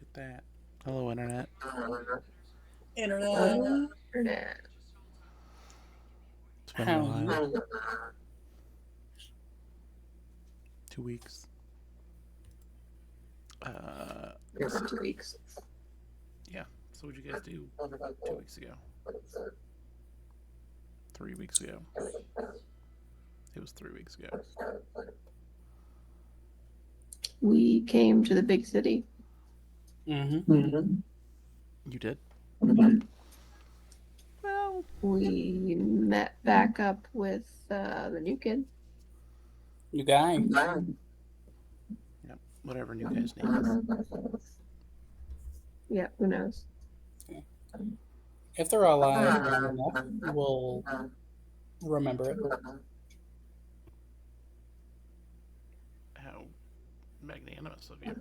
at that. Hello, Internet. Internet. Internet. It's been a How you? while. 2 weeks. It's been 2 weeks. Yeah. So, what'd you guys do 2 weeks ago? 3 weeks ago? It was 3 weeks ago. We came to the big city. Mm-hmm. Mm-hmm. You did? Mm-hmm. Well, We met back up with the new kid. You guy. yeah. Whatever new guy's name is. Yeah, who knows? If they're alive long enough, we'll remember it. How magnanimous of you.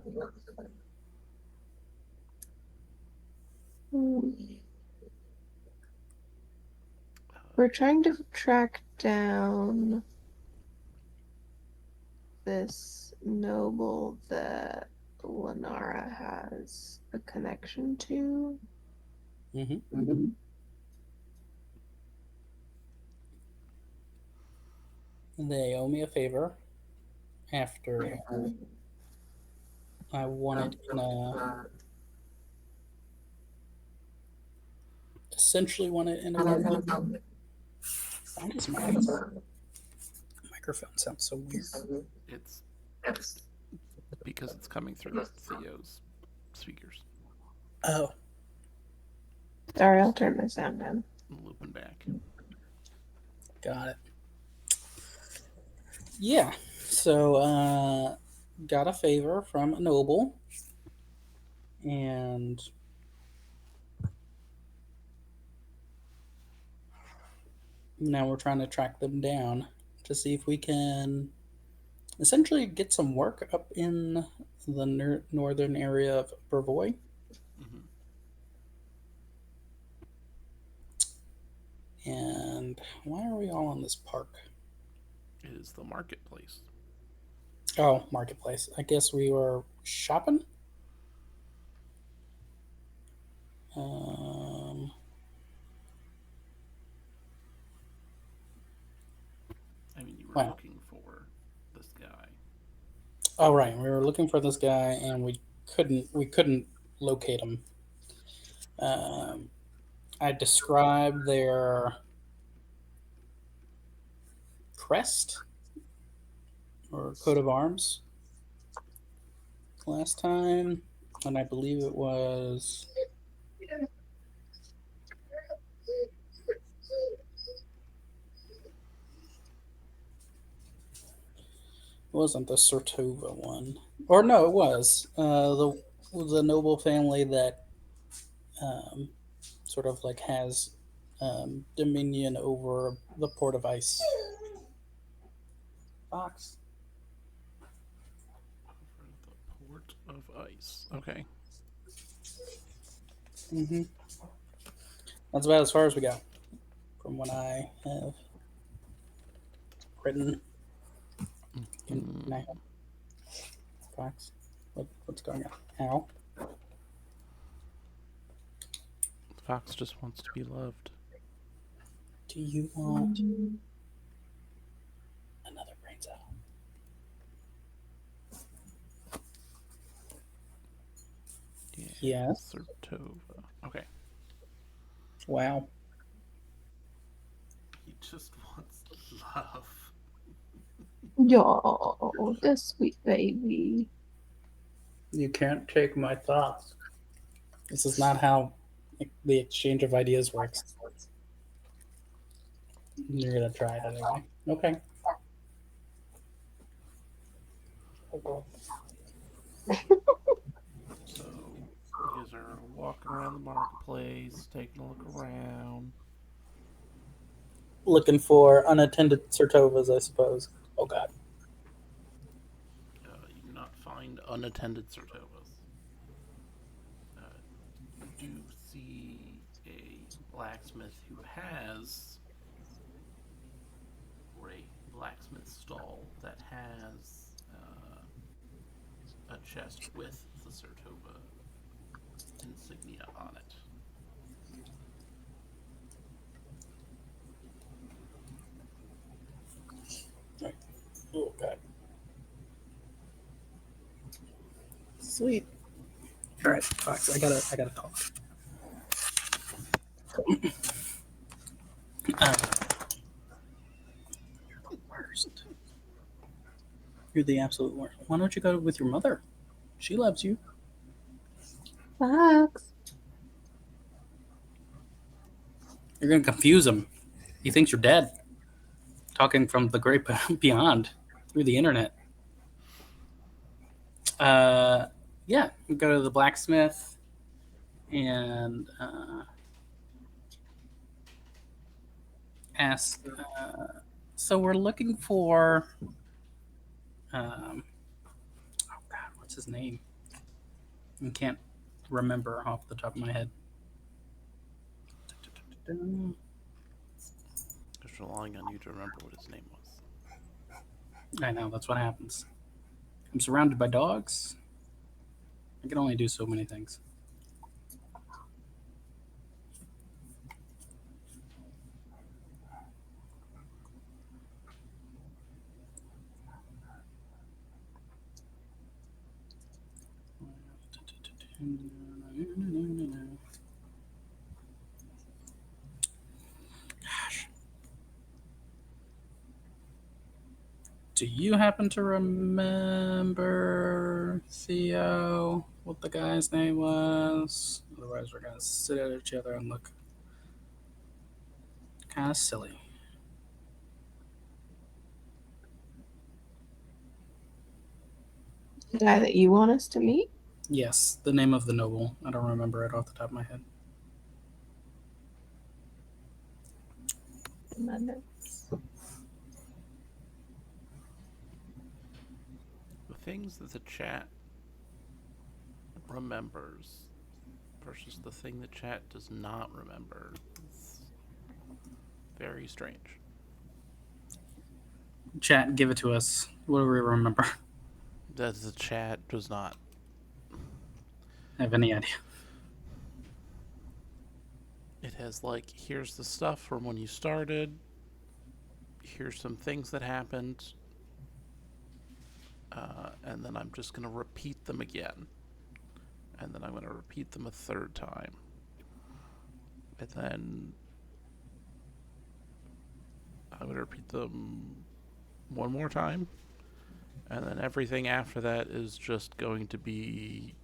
We're trying to track down this noble that Lenara has a connection to. Mm-hmm. Mm-hmm. They owe me a favor after I won it in essentially won it in a vote. Why does my microphone sound so weird? It's because it's coming through Theo's speakers. Oh, Sorry, I'll turn my sound down. Looping back. got it. Yeah. So, got a favor from a noble, and now we're trying to track them down to see if we can essentially get some work up in the northern area of Brevoy. Mm-hmm. And why are we all in this park? It is the marketplace. Oh, marketplace. I guess we were shopping. Um, I mean, you were wow. looking for this guy. Oh, right. We were looking for this guy, and we couldn't locate him. Um, I described their crest or coat of arms last time, and I believe it was. It wasn't the Sertova one, or no, it was the noble family that um, sort of like has dominion over the port of ice. Fox. For the port of ice. Okay. Mm-hmm. That's about as far as we got from what I have written. Can I help? Fox? What's going on? How? Fox just wants to be loved. Do you want another brain cell? Yeah. Yes. Sertova. Okay. Wow. He just wants love. Yo, the sweet baby. You can't take my thoughts. This is not how the exchange of ideas works. You're gonna try it anyway. Okay. So, you guys are walking around the marketplace, taking a look around. Looking for unattended Sertovas, I suppose. Oh God. You do not find unattended Sertovas. You do see a blacksmith who has, or a blacksmith stall that has a chest with the Sertova insignia on it. Right. Oh god. Sweet. All right, Fox. I gotta talk. Uh, you're the worst. You're the absolute worst. Why don't you go with your mother? She loves you. Fox. You're gonna confuse him. He thinks you're dead. Talking from the great beyond through the internet. Uh, yeah, we go to the blacksmith and ask. So we're looking for. Um, oh God, what's his name? I can't remember off the top of my head. Just relying on you to remember what his name was. I know that's what happens. I'm surrounded by dogs. I can only do so many things. Do you happen to remember, Theo, what the guy's name was? Otherwise, we're gonna sit at each other and look kind of silly. The guy that you want us to meet? Yes, the name of the noble. I don't remember it off the top of my head. My notes. The things that the chat remembers versus the thing the chat does not remember is very strange. Chat, give it to us. What do we remember? That the chat does not. Have any idea? It has like, here's the stuff from when you started. Here's some things that happened. And then I'm just going to repeat them again. And then I'm going to repeat them a third time. And then I'm going to repeat them one more time. And then everything after that is just going to be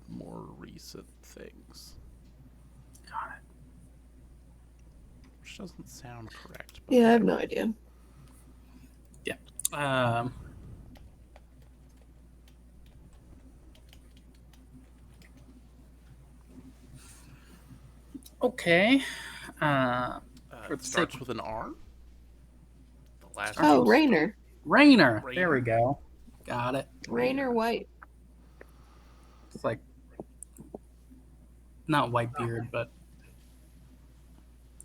more recent things. Got it. Which doesn't sound correct. But Yeah, I have no idea. Um, okay. For the It sake starts of with an R. The last Starts Oh, name with Rainer. Rainer. There we Rainer. go. Got it. Rainer White. It's like not Whitebeard, but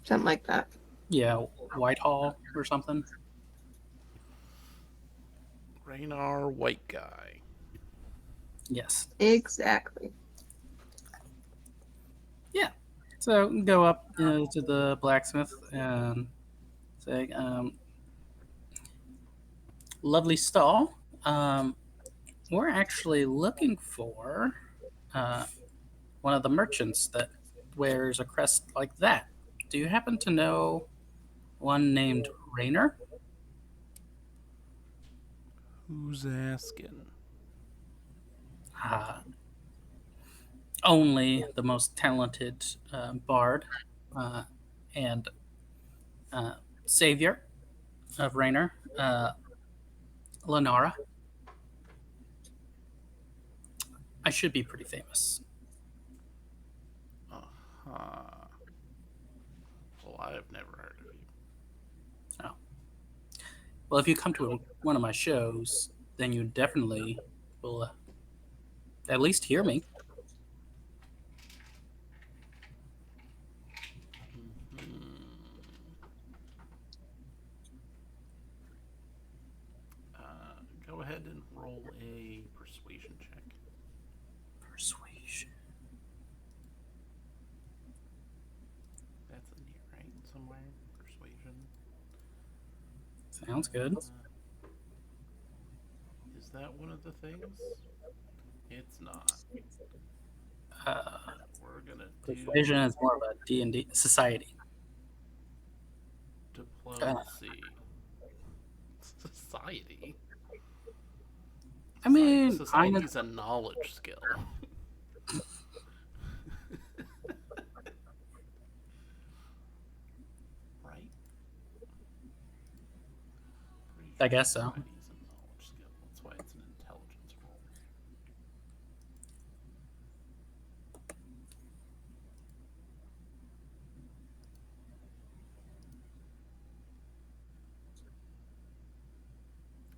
Something like that. yeah, Whitehall or something. Rainer White Guy. Yes. Exactly. Yeah. So go up to the blacksmith and say, "Lovely stall. We're actually looking for uh, one of the merchants that wears a crest like that. Do you happen to know one named Rainer?" Who's asking? Uh, Only the most talented bard uh, and savior of Rainer, Lenara. I should be pretty famous. Uh-huh. Well, I have never heard of you. Oh. Well, if you come to one of my shows, then you definitely will at least hear me. Mm-hmm. Go ahead and roll a persuasion check. Persuasion. Sounds good. Is that one of the things? It's not. Uh, We're gonna do Persuasion is more of a D&D society. Uh, diplomacy. Society. I mean, Society's a knowledge skill. Right? Pretty I sure guess so. society's a knowledge skill. That's why it's an intelligence roll.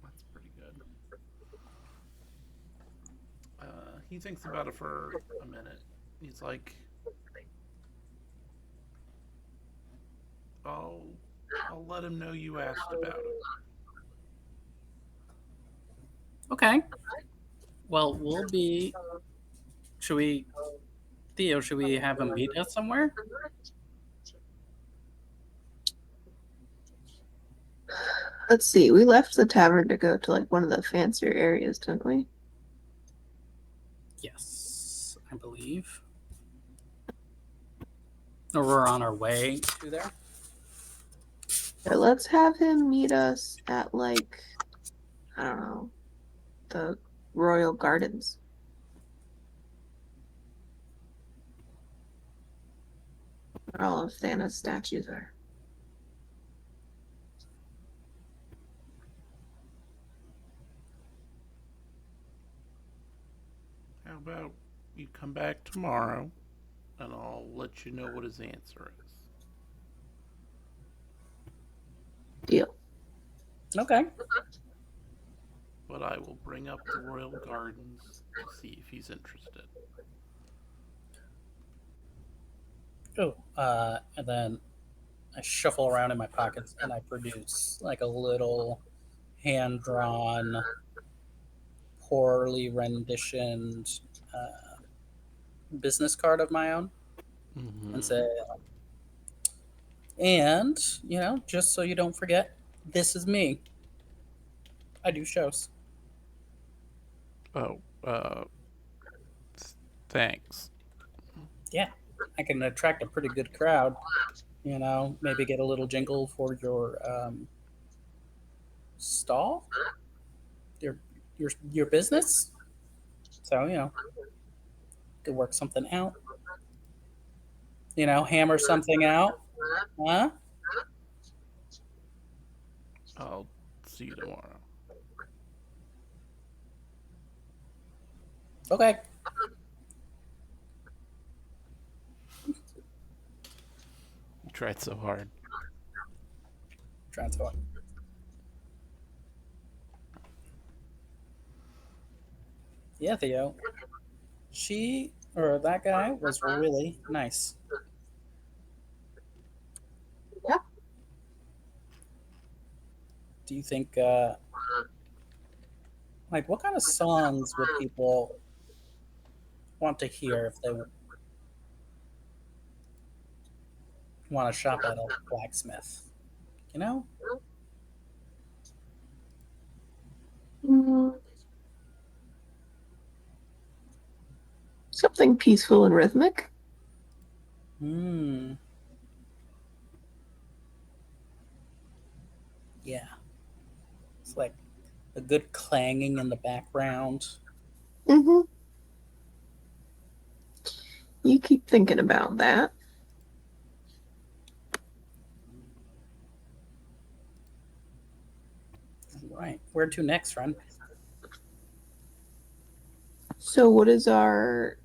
That's pretty good. He thinks about it for a minute. He's like, "I'll, I'll let him know you asked about him." Okay. Well, we'll be. Should we, Theo? Should we have him meet us somewhere? Let's see. We left the tavern to go to like one of the fancier areas, didn't we? Yes, I believe. Or we're on our way to there. Yeah, let's have him meet us at like, I don't know, the Royal Gardens. Where all of Thana's statues are. How about you come back tomorrow, and I'll let you know what his answer is. Deal. Okay. But I will bring up the Royal Gardens to see if he's interested. Oh, and then I shuffle around in my pockets and I produce like a little hand drawn, poorly renditioned business card of my own and Mm-hmm. say, and, just so you don't forget, this is me. I do shows. Oh, thanks. Yeah, I can attract a pretty good crowd. Maybe get a little jingle for your stall, your your business. So could work something out. Hammer something out. Huh? I'll see you tomorrow. Okay. You tried so hard. Trying to talk. Yeah, Theo. She or that guy was really nice. Yeah. Do you think, like, what kind of songs would people want to hear if they want to shop at a blacksmith? You know? Mm, something peaceful and rhythmic. Hmm. Yeah. It's like a good clanging in the background. Mm-hmm. You keep thinking about that. Right. Where to next, friend? So, what is our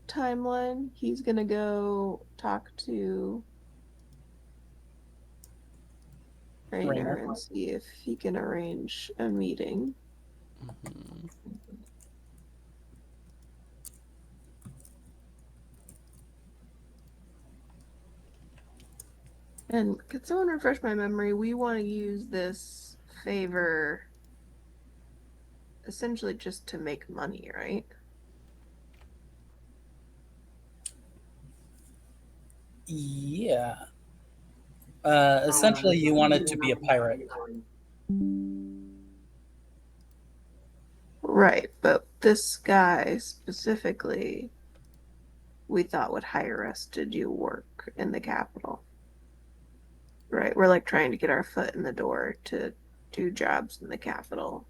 timeline? He's gonna go talk to Rainer Rainer. and see if he can arrange a meeting. Mm-hmm. And could someone refresh my memory? We want to use this favor essentially just to make money, right? Yeah. Essentially, you wanted to be a pirate. Right, but this guy specifically, we thought would hire us to do work in the capital. Right, we're like trying to get our foot in the door to do jobs in the capital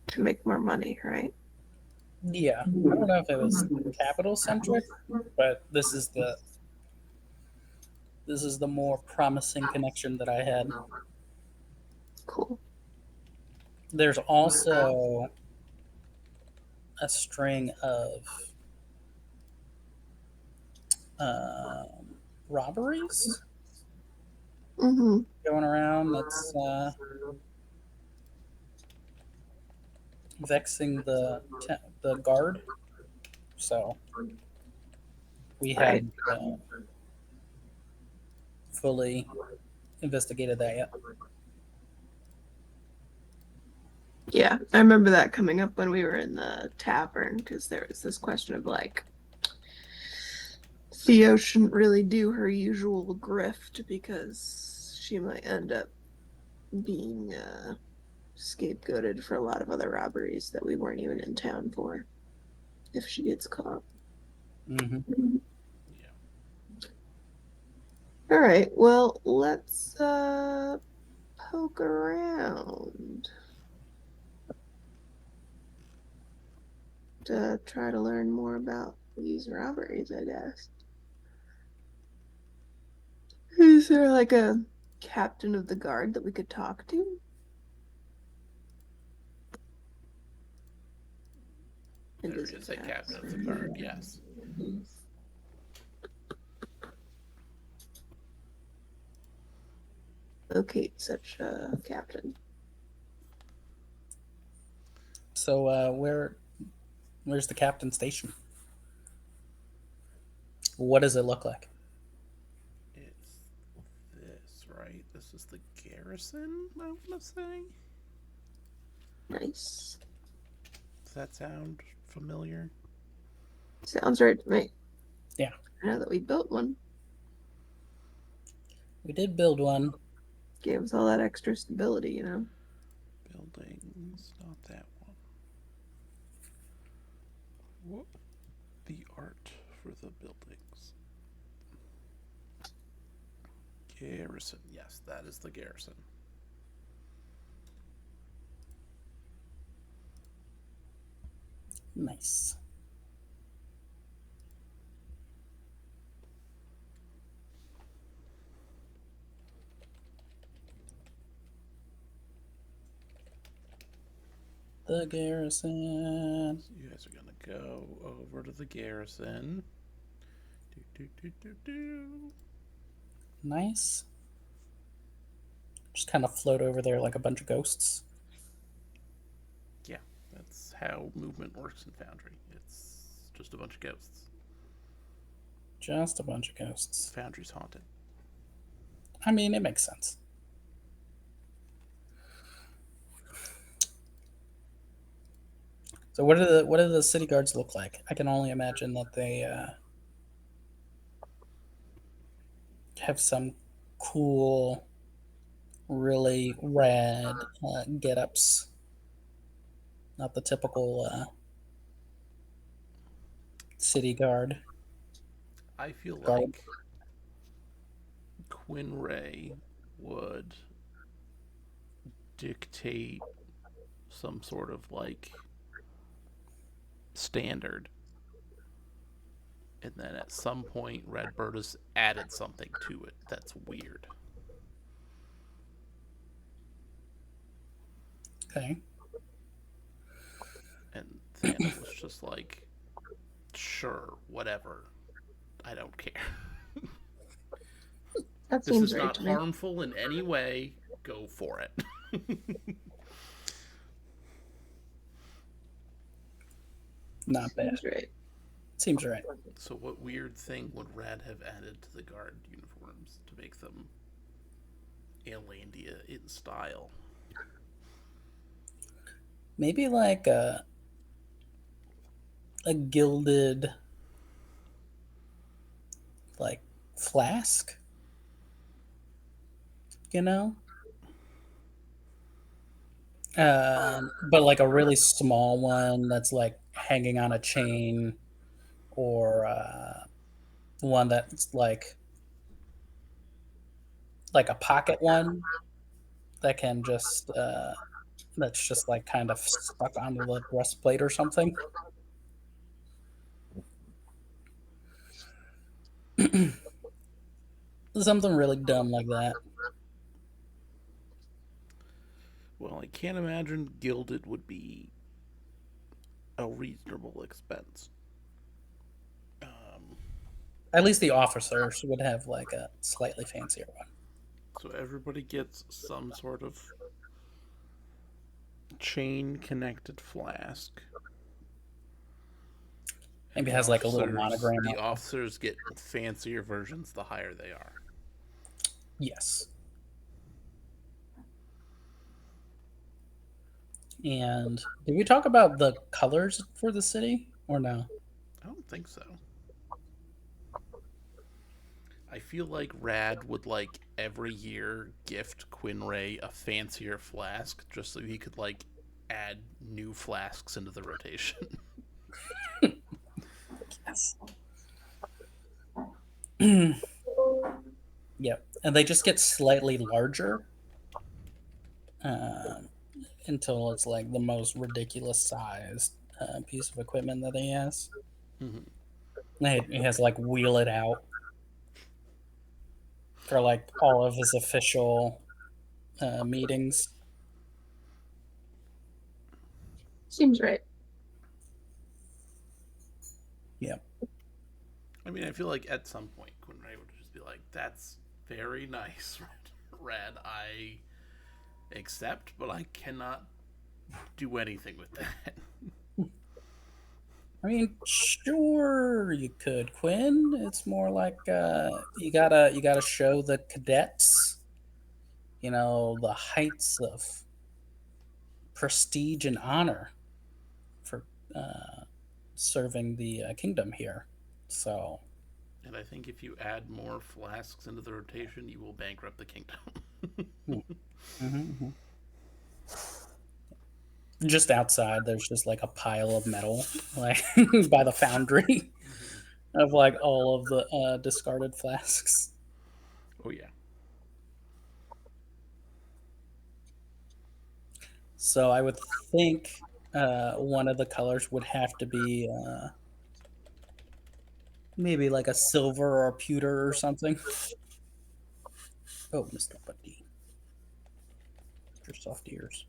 to make more money, right? Yeah, I don't know if it was capital centric, but this is the more promising connection that I had. Cool. There's also a string of robberies Mm-hmm. going around that's vexing the guard. So we Right. hadn't fully investigated that yet. Yeah, I remember that coming up when we were in the tavern because there was this question of like Theo shouldn't really do her usual grift because she might end up being scapegoated for a lot of other robberies that we weren't even in town for if she gets caught. Mm-hmm. Yeah. All right, well, let's poke around to try to learn more about these robberies, I guess. Is there like a captain of the guard that we could talk to? And There does it is a pass? captain of the guard, yes. Locate such a captain. So where's the captain station? What does it look like? It's this, right? This is the garrison, I want to say. Nice. Does that sound familiar? Sounds right to me. Yeah, I know that we built one. we did build one. Gave us all that extra stability, Buildings, not that one. What? The art for the buildings. Garrison, yes, that is the garrison. Nice. The garrison. So you guys are gonna go over to the garrison. Do. Nice. Just kind of float over there like a bunch of ghosts. Yeah, that's how movement works in Foundry. It's just a bunch of ghosts. Just a bunch of ghosts. Foundry's haunted. I mean, it makes sense. So what do the city guards look like? I can only imagine that they have some cool, really rad get-ups. Not the typical city guard. I feel Guard. like Quinn Ray would dictate some sort of like standard, and then at some point Redbird has added something to it that's weird. Okay. And Thana was just like, sure, whatever. I don't care. That This seems is right not to me. harmful in any way. Go for it. Not bad. Seems right. Seems right. So, what weird thing would Rad have added to the guard uniforms to make them Aelandia in style? Maybe like a gilded like flask, but like a really small one that's like hanging on a chain, or one that's like a pocket one that can just that's just like kind of stuck onto the breastplate or something. Something really dumb like that. Well, I can't imagine gilded would be a reasonable expense. Um, At least the officers would have like a slightly fancier one. so everybody gets some sort of chain connected flask. And Maybe it has like a little monogram the on it. officers get fancier versions the higher they are. Yes. And did we talk about the colors for the city or no? I don't think so. I feel like Rad would like every year gift Quinray a fancier flask just so he could like add new flasks into the rotation. Yes. Yep. And they just get slightly larger um, until it's like the most ridiculous sized piece of equipment that he has. Mhm. He has to like wheel it out for like all of his official meetings. Seems right. Yep. I mean, I feel like at some point Quinray would just be like, "That's very nice, Rad. I accept, but I cannot do anything with that." I mean, sure you could, Quinn. It's more like you gotta show the cadets, the heights of prestige and honor for uh, serving the kingdom here. So, And I think if you add more flasks into the rotation, you will bankrupt the kingdom. hmm, mhm. Just outside, there's just like a pile of metal, like by the foundry, of like all of the discarded flasks. Oh yeah. So I would think one of the colors would have to be maybe like a silver or a pewter or something. Oh, Mr. Buddy, your soft ears.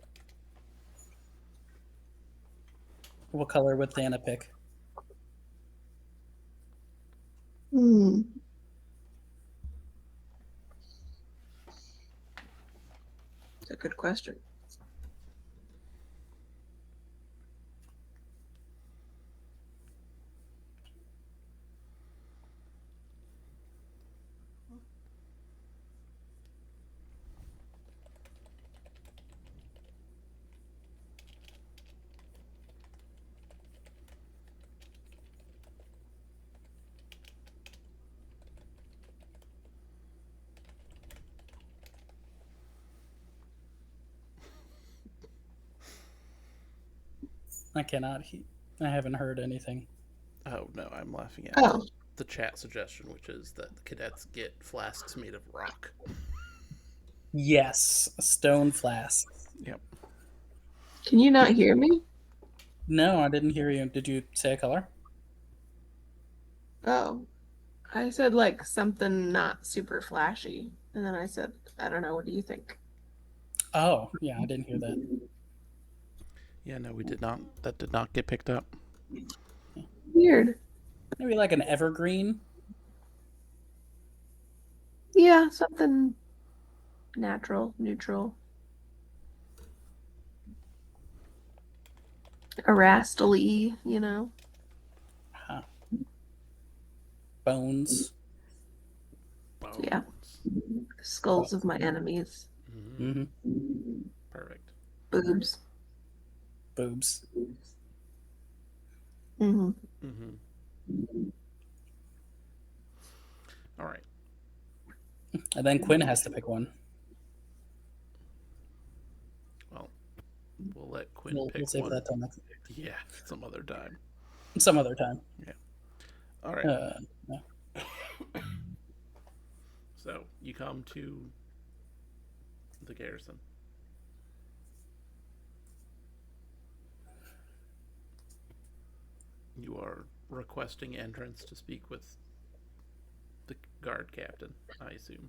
What color would Thana pick? Hmm. It's a good question. I cannot. I haven't heard anything. Oh no, I'm laughing at Oh, the chat suggestion, which is that the cadets get flasks made of rock. Yes, a stone flask. Yep. can you not hear me? No, I didn't hear you. Did you say a color? Oh, I said like something not super flashy. And then I said, I don't know, what do you think? Oh, yeah, I didn't hear that. Yeah, no, we did not. That did not get picked up. Weird. Maybe like an evergreen. Yeah, something natural, neutral. Arastally. Huh. Bones. Yeah. Bones. Skulls of my enemies. Mm-hmm. Mm-hmm. Perfect. Boobs. Boobs. Mm-hmm. Mm-hmm. All right. And then Quinn has to pick one. Well, We'll let Quinn We'll pick save one. that till next Yeah, some other time. some other time. Yeah. All right. Yeah. So you come to the garrison. You are requesting entrance to speak with the guard captain, I assume.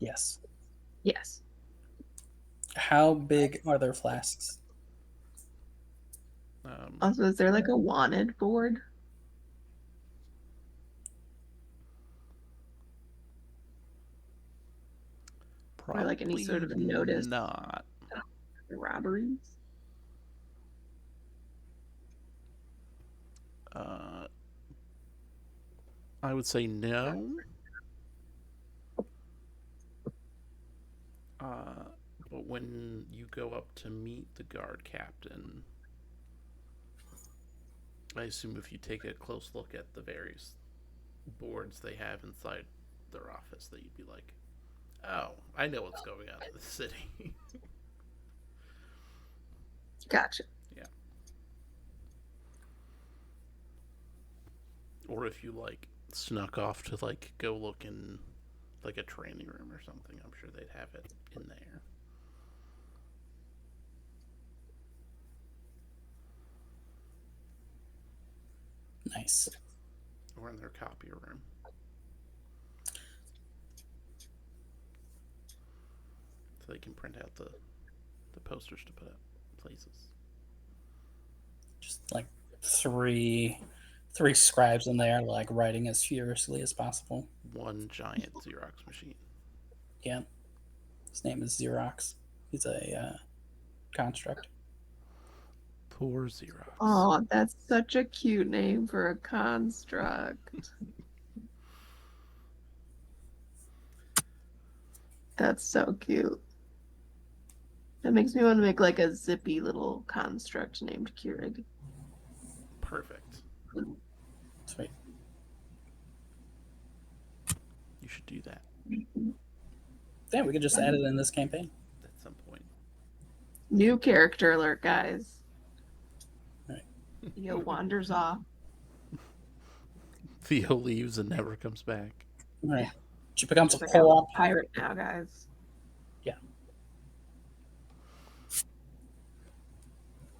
Yes. Yes. How big are their flasks? Also, is there like a wanted board? Or like any sort of notice not. for robberies? Uh, I would say no. But when you go up to meet the guard captain, I assume if you take a close look at the various boards they have inside their office, that you'd be like, "Oh, I know what's going on in the city." Gotcha. Yeah. Or if you like snuck off to like go look in like a training room or something, I'm sure they'd have it in there. Nice. Or in their copier room. So they can print out the posters to put up places. Just like three scribes in there, like writing as furiously as possible. One giant Xerox machine. Yeah. His name is Xerox. He's a construct. Poor Xerox. Oh, that's such a cute name for a construct. That's so cute. That makes me want to make like a zippy little construct named Keurig. Perfect. Sweet. You should do that Yeah, we could just add it in this campaign. at some point. New character alert, guys. Right. Theo wanders off. Theo leaves and never comes back. Right. She becomes a Like, co-op. I'm a pirate now, guys. Yeah.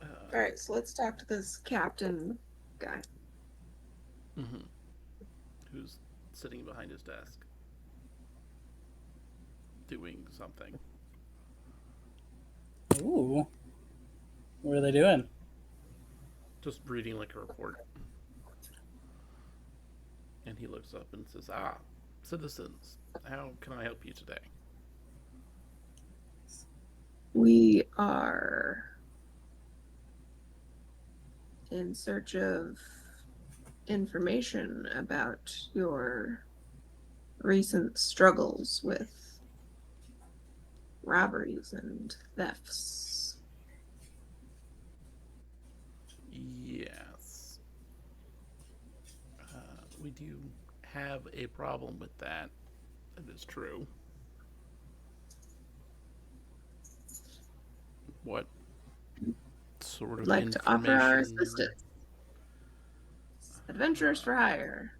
All right, so let's talk to this captain guy. Mm-hmm. Who's sitting behind his desk doing something. Ooh. What are they doing? Just reading like a report. And he looks up and says, citizens, how can I help you today? We are in search of information about your recent struggles with robberies and thefts. Yes. We do have a problem with that. That is true. What sort of Like information? to offer our assistance. Adventurers for hire.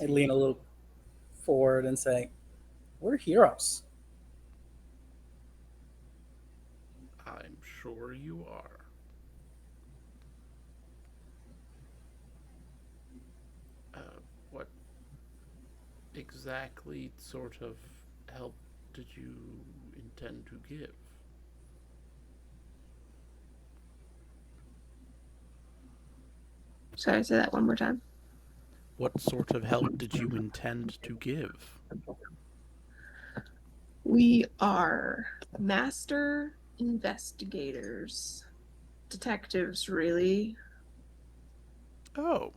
I lean a little forward and say, "We're heroes." I'm sure you are. What exactly sort of help did you intend to give? Sorry, say that one more time. What sort of help did you intend to give? We are master investigators. Detectives, really. Oh.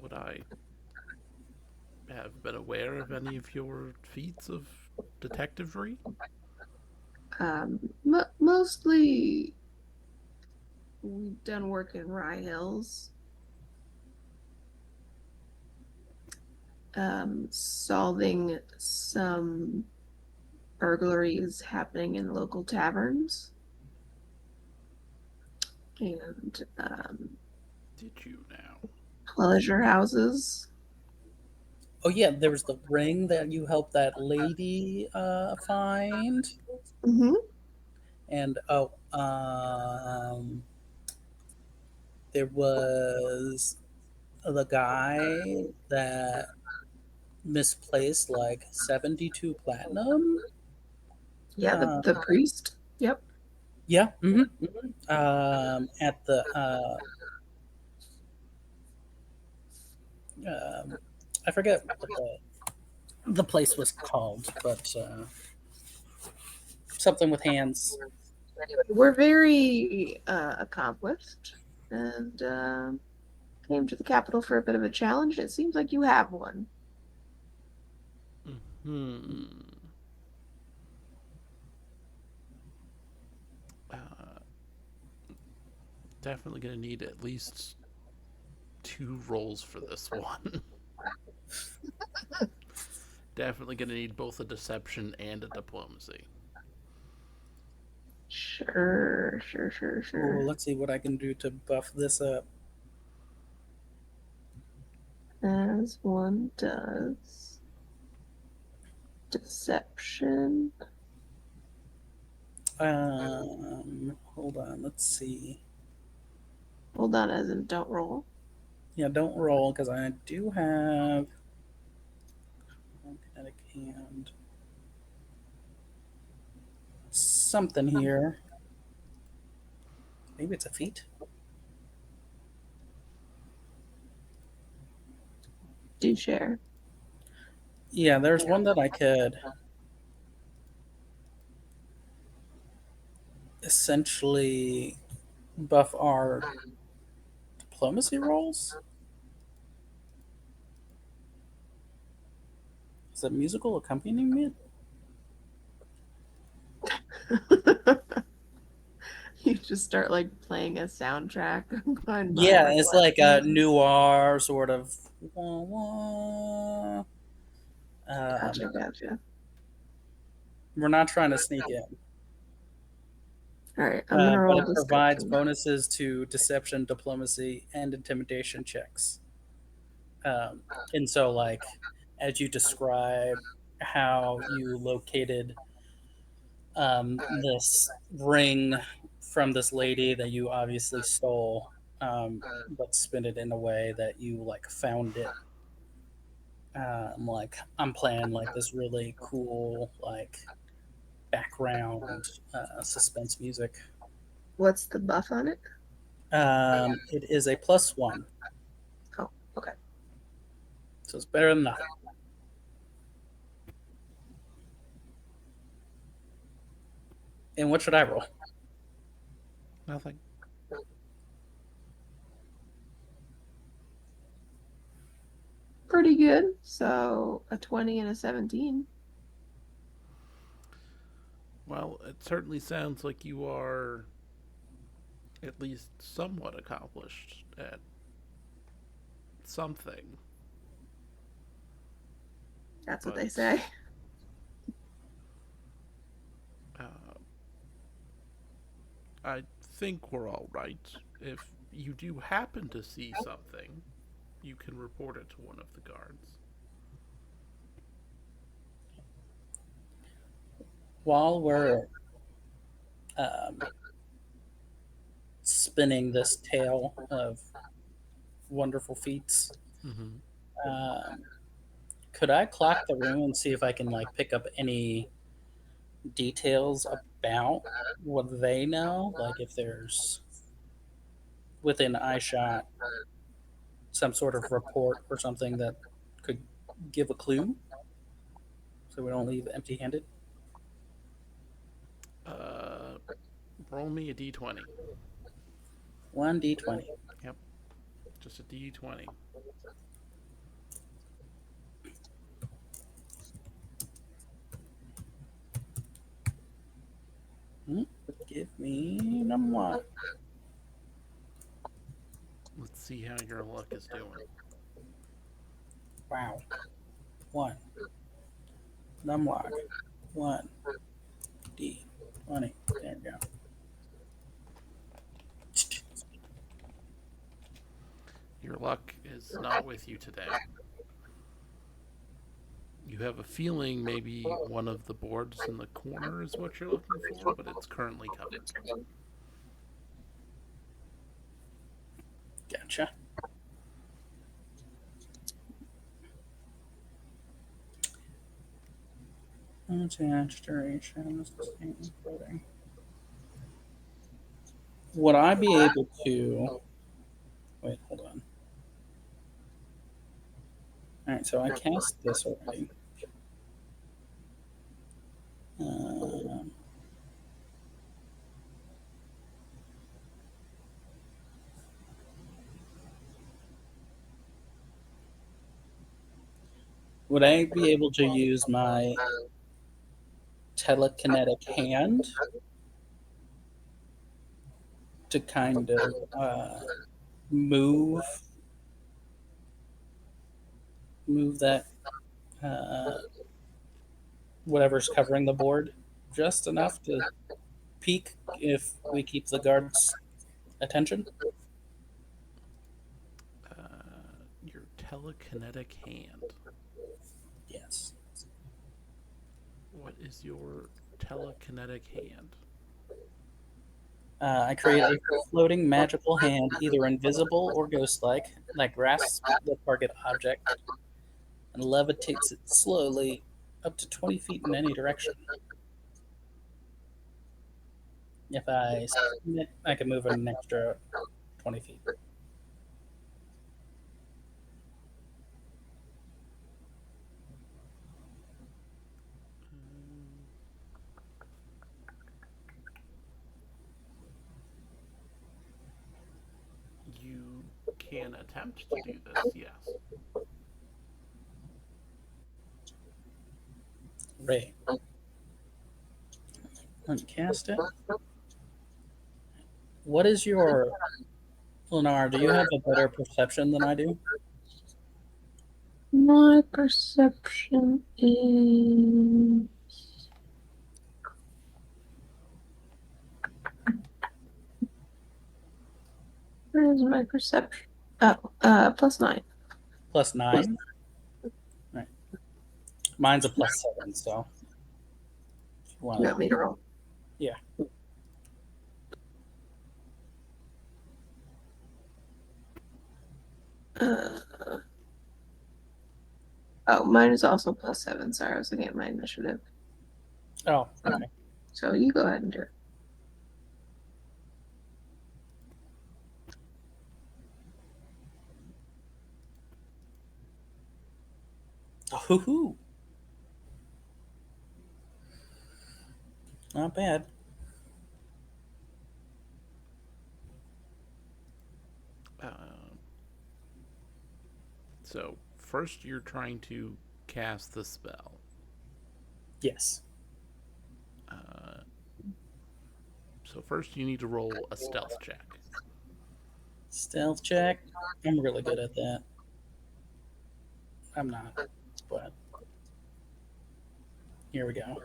Would I have been aware of any of your feats of detectivery? Mostly we've done work in Rye Hills. solving some burglaries happening in local taverns and Did you now? pleasure houses. Oh yeah, there was the ring that you helped that lady find, Mm-hmm. and there was the guy that misplaced like 72 platinum. Yeah, Uh, the priest. Yep. yeah, at the I forget what the place was called, but something with hands. Anyway, we're very accomplished and came to the capital for a bit of a challenge. It seems like you have one. Hmm. Uh, Definitely gonna need at least two rolls for this one. Definitely gonna need both a deception and a diplomacy. Sure, sure, sure, Ooh, sure. let's see what I can do to buff this up. As one does. Deception. Hold on, let's see. Hold on, as in don't roll. Yeah, don't roll because I do have kinetic hand. Something here. Maybe it's a feat. Do share. Yeah, there's one that I could essentially buff our diplomacy rolls. Is it musical accompaniment? You just start like playing a soundtrack behind Yeah, our it's like a questions. noir sort of. Wah, wah. Gotcha, gotcha. We're not trying to sneak in, All right, I'm gonna but roll it provides description. bonuses to deception, diplomacy, and intimidation checks. And so, like, as you describe how you located this ring from this lady that you obviously stole, but spin it in a way that you like found it. Like I'm playing like this really cool like background suspense music. What's the buff on it? It is a +1, Oh, okay. so it's better than nothing. And what should I roll? Nothing. Pretty good. So a 20 and a 17. Well, it certainly sounds like you are at least somewhat accomplished at something. That's what they But say. uh, I think we're all right. If you do happen to see something, you can report it to one of the guards. While we're um, spinning this tale of wonderful feats, Mm-hmm. um, could I clock the room and see if I can like pick up any details about what they know? Like if there's within eyeshot some sort of report or something that could give a clue, so we don't leave empty-handed. Uh, Roll me a d20. 1d20. Yep, just a d20. Hmm? Give me number one. Let's see how your luck is doing. Wow. 1. Numlock. 1. D. 20. There we go. Your luck is not with you today. You have a feeling maybe one of the boards in the corner is what you're looking for, but it's currently covered. Gotcha. Attached duration, sustained floating. Would I be able to? Wait, hold on. Alright, so I cast this already. Would I be able to use my telekinetic hand to kind of move that whatever's covering the board just enough to peek if we keep the guards' attention? Your telekinetic hand. Yes. What is your telekinetic hand? I create a floating magical hand, either invisible or ghost-like, that grasps the target object and levitates it slowly up to 20 feet in any direction. If I spin it, I can move an extra 20 feet. You can attempt to do this, yes. Right. Uncast it. What is your... Lennar, do you have a better perception than I do? My perception is. Where is my perception? Oh, +9. +9? Right. Mine's a +7, so... If you You want me to roll? Yeah. Oh, mine is also +7. Sorry, I was looking at my initiative. Oh, okay. So you go ahead and do it. Hoo-hoo. Not bad. So, first you're trying to cast the spell. Yes. So, first you need to roll a stealth check. Stealth check. I'm really good at that. I'm not, but here we go.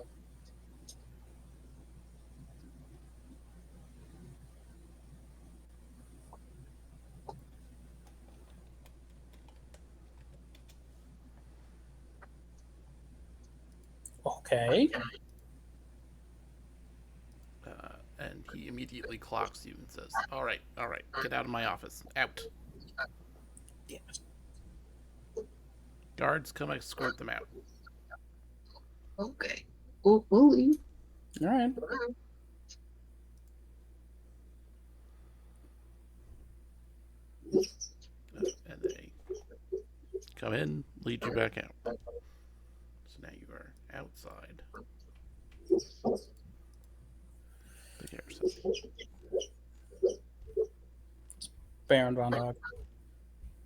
Okay. And he immediately clocks you and says, all right, get out of my office. Out. Yeah. Guards, come escort them out. Okay. We'll leave. All right. And they come in, lead you back out. So now you are outside the garrison. Baron Von Dog.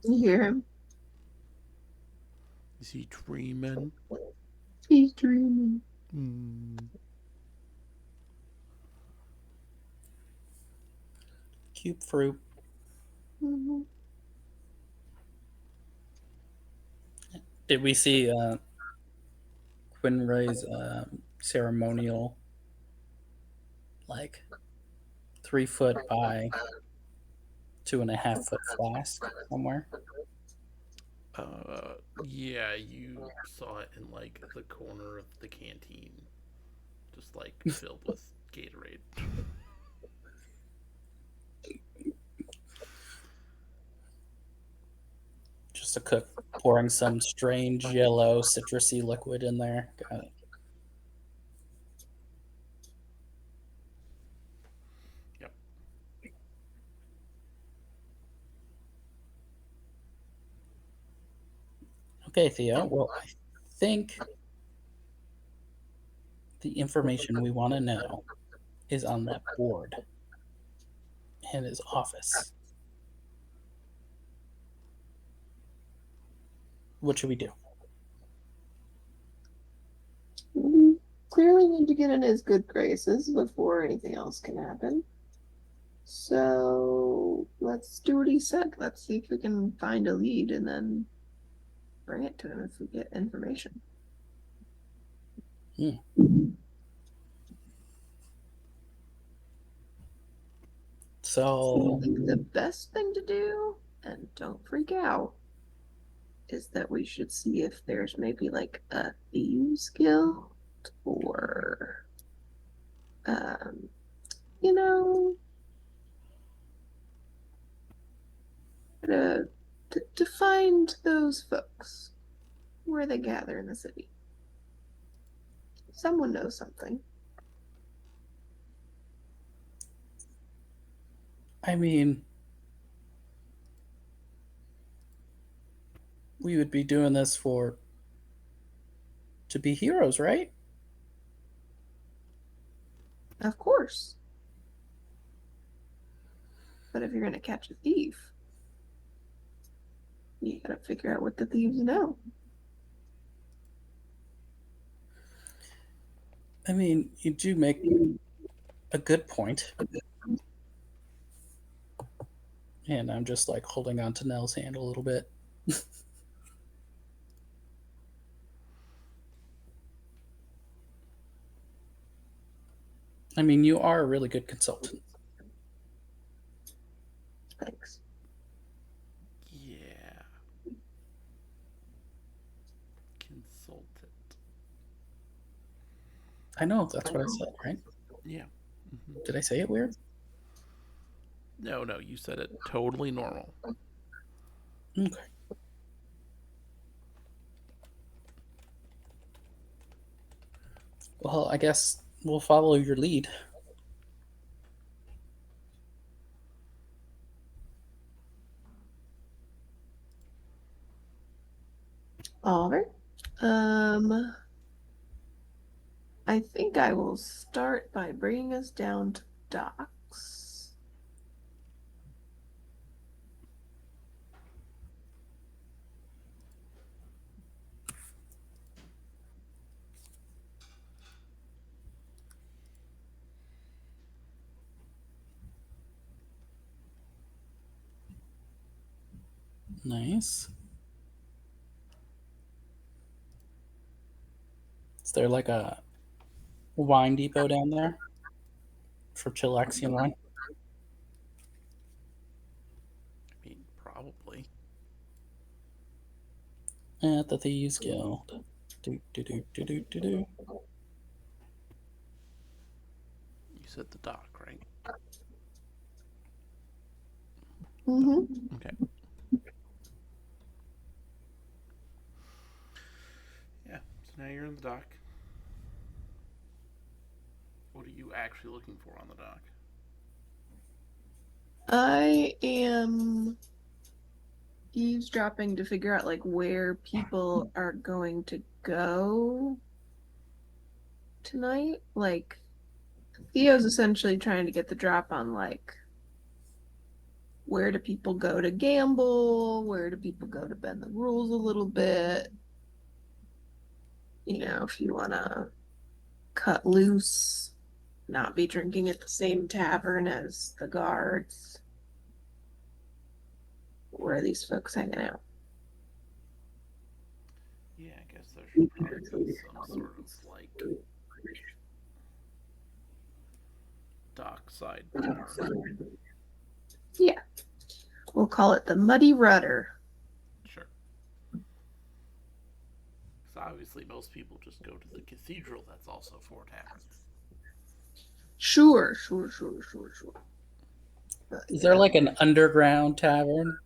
You hear him? Is he dreaming? He's dreaming. Cube fruit. Mm-hmm. Did we see Quinray's ceremonial, like 3 foot by 2.5 foot flask somewhere? Yeah, you saw it in like the corner of the canteen, just like filled with Gatorade. Just a cook pouring some strange yellow citrusy liquid in there. Got it. Yep. Okay, Theo. Well, I think the information we want to know is on that board in his office. What should we do? We clearly need to get in his good graces before anything else can happen. So let's do what he said. Let's see if we can find a lead and then bring it to him if we get information. So I think the best thing to do, and don't freak out, is that we should see if there's maybe like a thieves guild or um you know to, to find those folks where they gather in the city. Someone knows something. I mean, we would be doing this to be heroes, right? Of course. But if you're gonna catch a thief, you gotta figure out what the thieves know. I mean, you do make a good point. And I'm just like holding on to Nell's hand a little bit. I mean, you are a really good consultant. Thanks. Yeah. Consultant. I know that's what I said, right? Yeah. Mm-hmm. Did I say it weird? No, no, you said it totally normal. Okay. Well, I guess we'll follow your lead. Oliver, I think I will start by bringing us down to docks. Nice. Is there like a wine depot down there for Chilaxian wine? I mean, probably. At the Thieves Guild. Do, do, do, do, do, do, do. You said the doc, right? Mm-hmm. Okay. Yeah. So now you're in the dock. What are you actually looking for on the dock? I am eavesdropping to figure out like where people are going to go tonight. Like Theo's essentially trying to get the drop on like where do people go to gamble? Where do people go to bend the rules a little bit? You know, if you want to cut loose, not be drinking at the same tavern as the guards. Where are these folks hanging out? Yeah, I guess there's Probably some sort of like dockside bar. Yeah, we'll call it the Muddy Rudder. Sure. Because obviously most people just go to the cathedral that's also four taverns. Sure. Is there like an underground tavern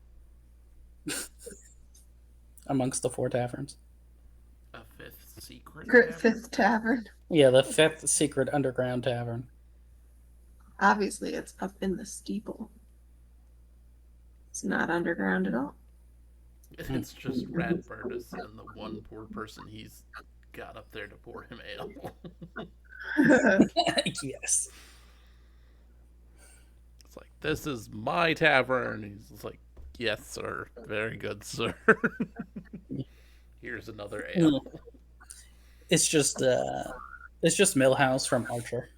amongst the four taverns? A fifth secret Secret tavern? Fifth Tavern? Yeah, the fifth secret underground tavern. Obviously, it's up in the steeple. It's not underground at all. It's just Radburnus and the one poor person he's got up there to pour him ale. Yes. It's like, this is my tavern. He's just like, yes, sir. Very good, sir. Here's another ale. It's just Millhouse from Archer.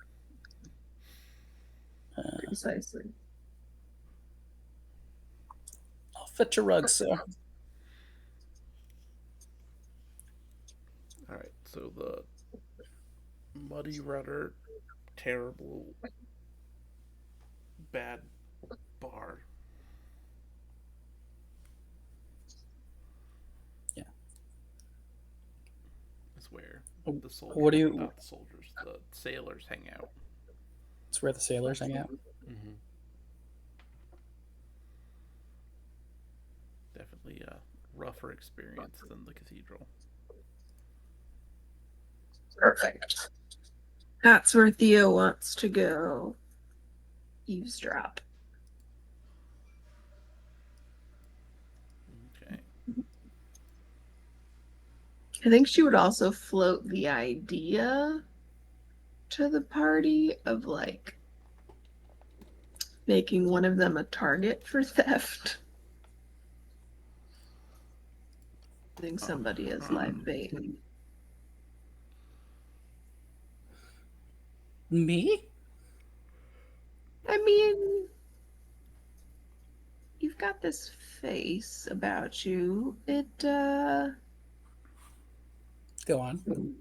Precisely. I'll fit your rug, sir. Alright, so the Muddy Rudder, terrible, bad bar. Yeah. Is where the soldiers, What do you? not the soldiers, the sailors hang out. It's where the sailors hang out. Mm-hmm. Definitely a rougher experience than the cathedral. Perfect. That's where Theo wants to go eavesdrop. Okay. I think she would also float the idea to the party of like making one of them a target for theft. I think somebody is live bait. Me? I mean, you've got this face about you. Go on.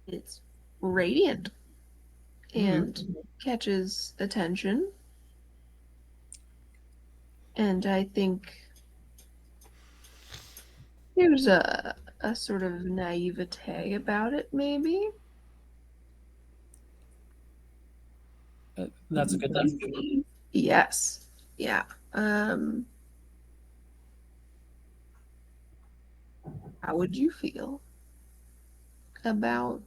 It's radiant and catches attention. And I think there's a sort of naivete about it, maybe. That's a good thing. Yes. Yeah. How would you feel about,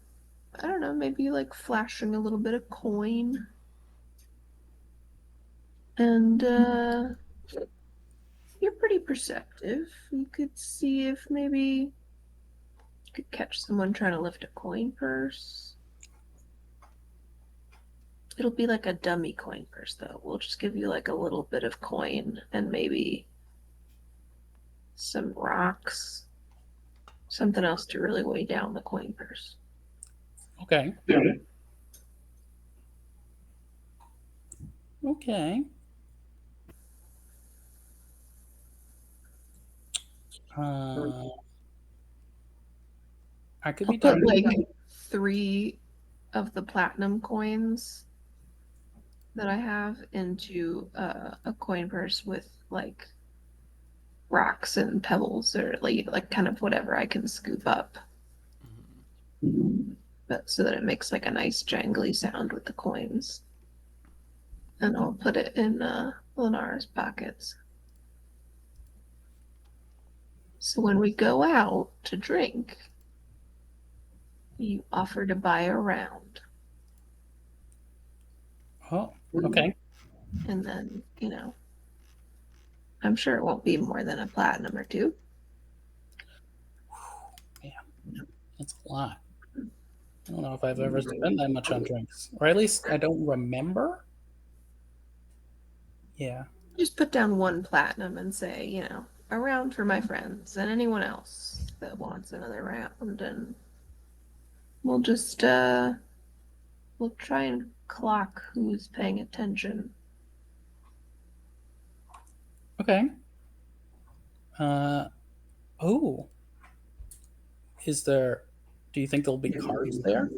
I don't know, maybe like flashing a little bit of coin and you're pretty perceptive. You could see if maybe you could catch someone trying to lift a coin purse. It'll be like a dummy coin purse, though. We'll just give you like a little bit of coin and maybe some rocks. Something else to really weigh down the coin purse. Okay. Okay. I could I'll be put done. like 3 of the platinum coins that I have into a coin purse with like rocks and pebbles or like kind of whatever I can scoop up. But so that it makes like a nice jangly sound with the coins. And I'll put it in Lenara's pockets. So when we go out to drink, you offer to buy a round. Oh, okay. And then, I'm sure it won't be more than a platinum or 2. Man, that's a lot. I don't know if I've ever spent that much on drinks, or at least I don't remember. Yeah. Just put down 1 platinum and say, a round for my friends and anyone else that wants another round. And we'll just, we'll try and clock who's paying attention. Okay. Oh, Is there? Do you think there'll be cards there?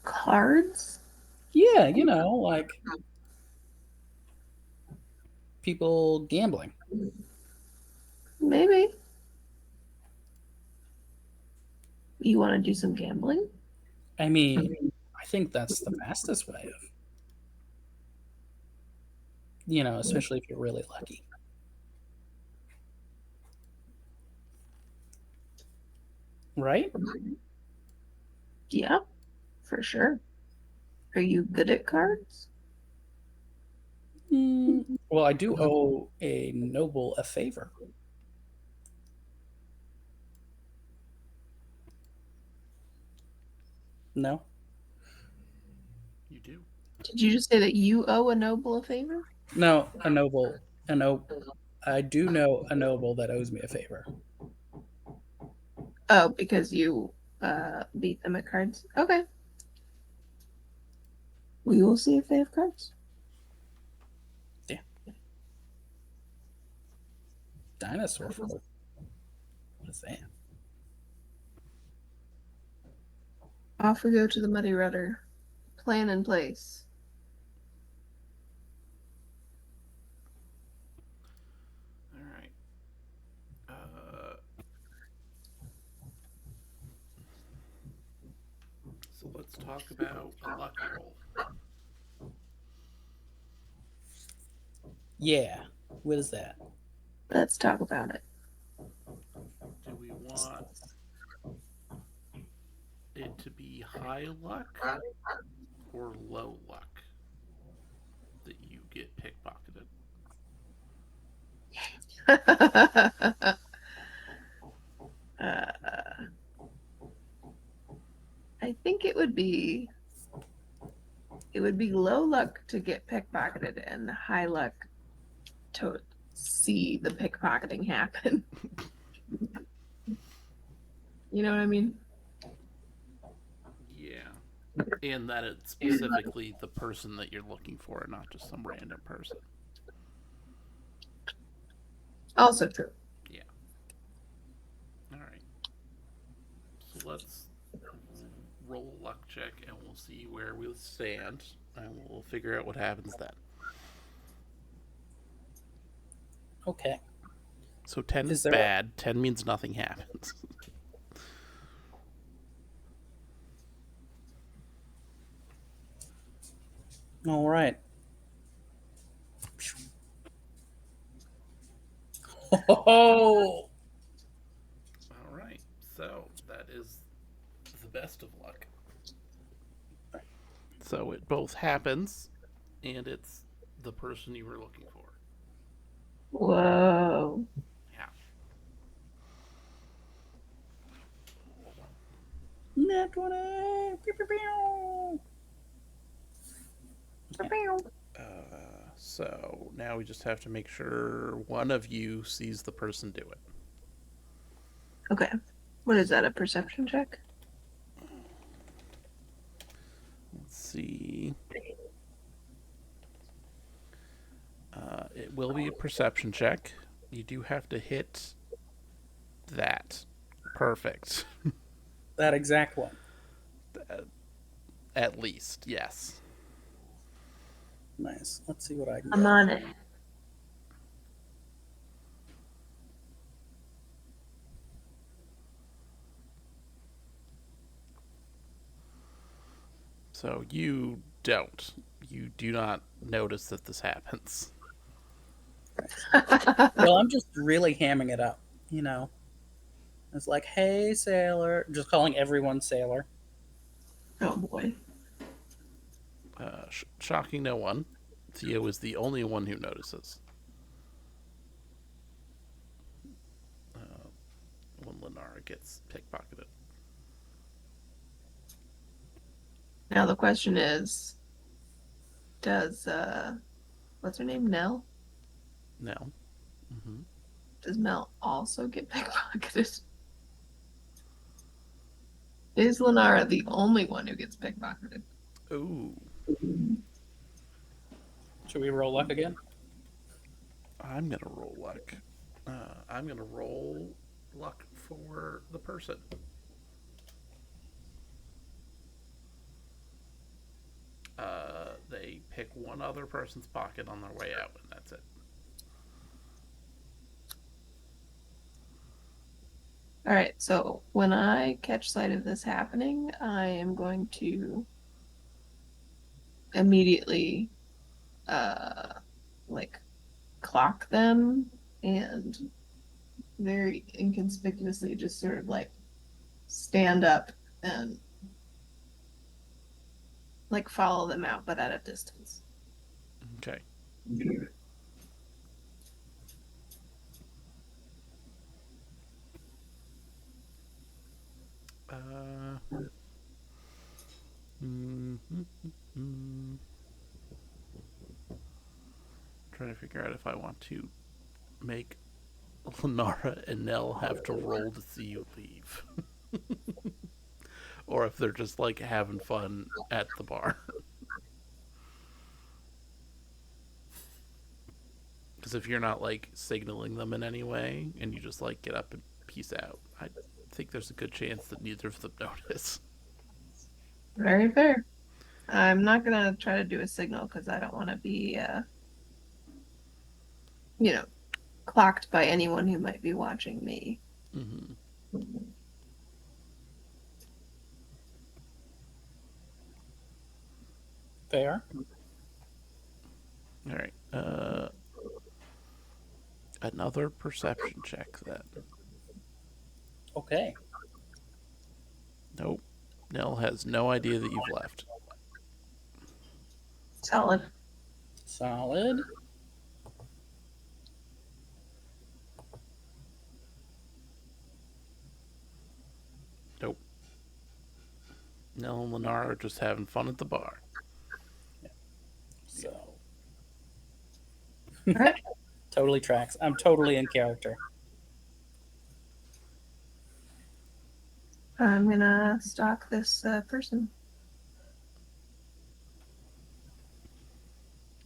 Cards? Yeah, like people gambling. Maybe. You want to do some gambling? I mean, I think that's the fastest way of, especially if you're really lucky. Right? Yeah, for sure. Are you good at cards? Well, I do owe a noble a favor. No? You do. Did you just say that you owe a noble a favor? No, a noble. I do know a noble that owes me a favor. Oh, because you beat them at cards. Okay. We will see if they have cards. Yeah. Dinosaur food. What is that? Off we go to the Muddy Rudder. Plan in place. All right. So let's talk about a luck roll. Yeah. What is that? Let's talk about it. Do we want it to be high luck or low luck that you get pickpocketed? I think it would be low luck to get pickpocketed and high luck to see the pickpocketing happen. You know what I mean? Yeah. And that it's specifically the person that you're looking for and not just some random person. Also true. Yeah. All right. So let's roll a luck check and we'll see where we'll stand and we'll figure out what happens then. Okay. So 10 is there bad. 10 means nothing happens. All right. Oh, All right. So that is the best of luck. So it both happens and it's the person you were looking for. Whoa. Yeah. net 20. Pew, pew, pew. So now we just have to make sure one of you sees the person do it. Okay. What is that? A perception check? Let's see. It will be a perception check. You do have to hit that. Perfect. That exact one. At least, yes. Nice. Let's see what I can I'm get. on it. So you don't. You do not notice that this happens. Well, I'm just really hamming it up, you know. It's like, hey, sailor. Just calling everyone sailor. Oh boy. Shocking no one. Theo is the only one who notices. When Lenara gets pickpocketed. Now the question is, does what's her name? Nell? No. Mm-hmm. Does Mel also get pickpocketed? Is Lenara the only one who gets pickpocketed? Ooh. Should we roll luck again? I'm gonna roll luck. I'm gonna roll luck for the person. They pick one other person's pocket on their way out, and that's it. All right, so when I catch sight of this happening, I am going to immediately uh like clock them and very inconspicuously just sort of like stand up and like follow them out, but at a distance. Okay. Uh, mm, mm, mm. Trying to figure out if I want to make Lenara and Nell have to roll to see you leave, or if they're just like having fun at the bar. Because if you're not like signaling them in any way, and you just like get up and peace out, I think there's a good chance that neither of them notice. Very fair. I'm not gonna try to do a signal because I don't want to be, you know, clocked by anyone who might be watching me. Mm-hmm. Fair. All right. Another perception check then. Okay. Nope. Nell has no idea that you've left. Solid. Solid. Nope. Nell and Lenara are just having fun at the bar. So. All right. Totally tracks. I'm totally in character. I'm gonna stalk this person.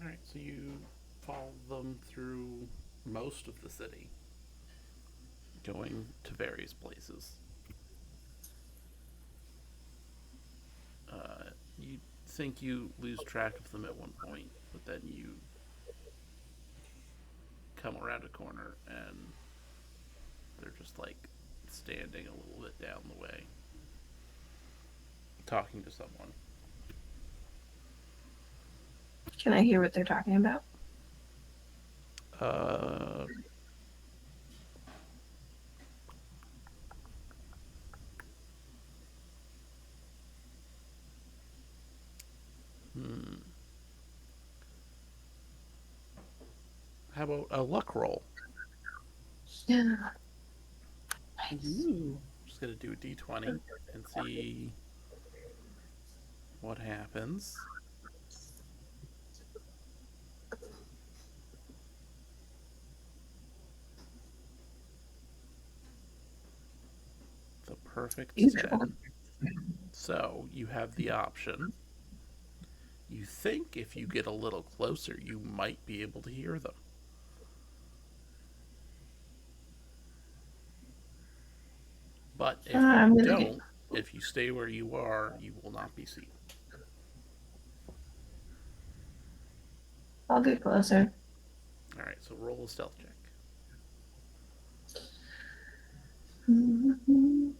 All right. So you follow them through most of the city, going to various places. You think you lose track of them at one point, but then you come around a corner and they're just like standing a little bit down the way, talking to someone. Can I hear what they're talking about? Uh, hmm. How about a luck roll? Yeah. Ooh. Just gonna do a d20 and see what happens. The perfect Usual. 10. So you have the option. You think if you get a little closer, you might be able to hear them. But if you I'm gonna get. don't, if you stay where you are, you will not be seen. I'll get closer. All right, so roll a stealth check. Ooh.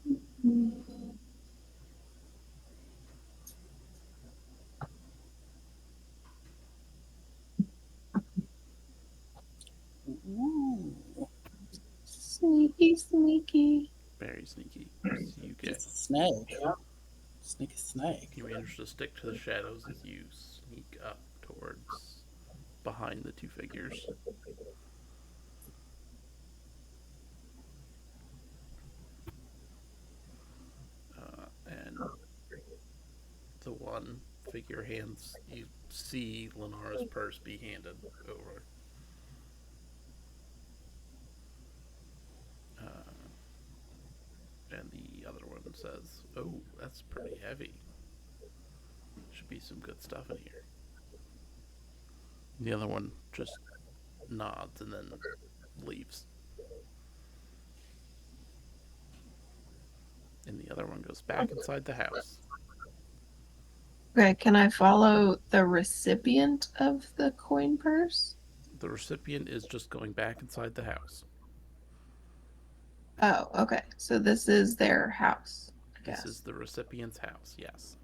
Sneaky, sneaky. Very sneaky. So you get It's a snake. Sneaky snake. you manage to stick to the shadows as you sneak up towards behind the two figures. And the one figure hands you see Lenara's purse be handed over. And the other one says, "Oh, that's pretty heavy. Should be some good stuff in here." The other one just nods and then leaves. and the other one goes back inside the house. Okay, can I follow the recipient of the coin purse? The recipient is just going back inside the house. Oh, okay. So this is their house, I This is guess. the recipient's house, yes.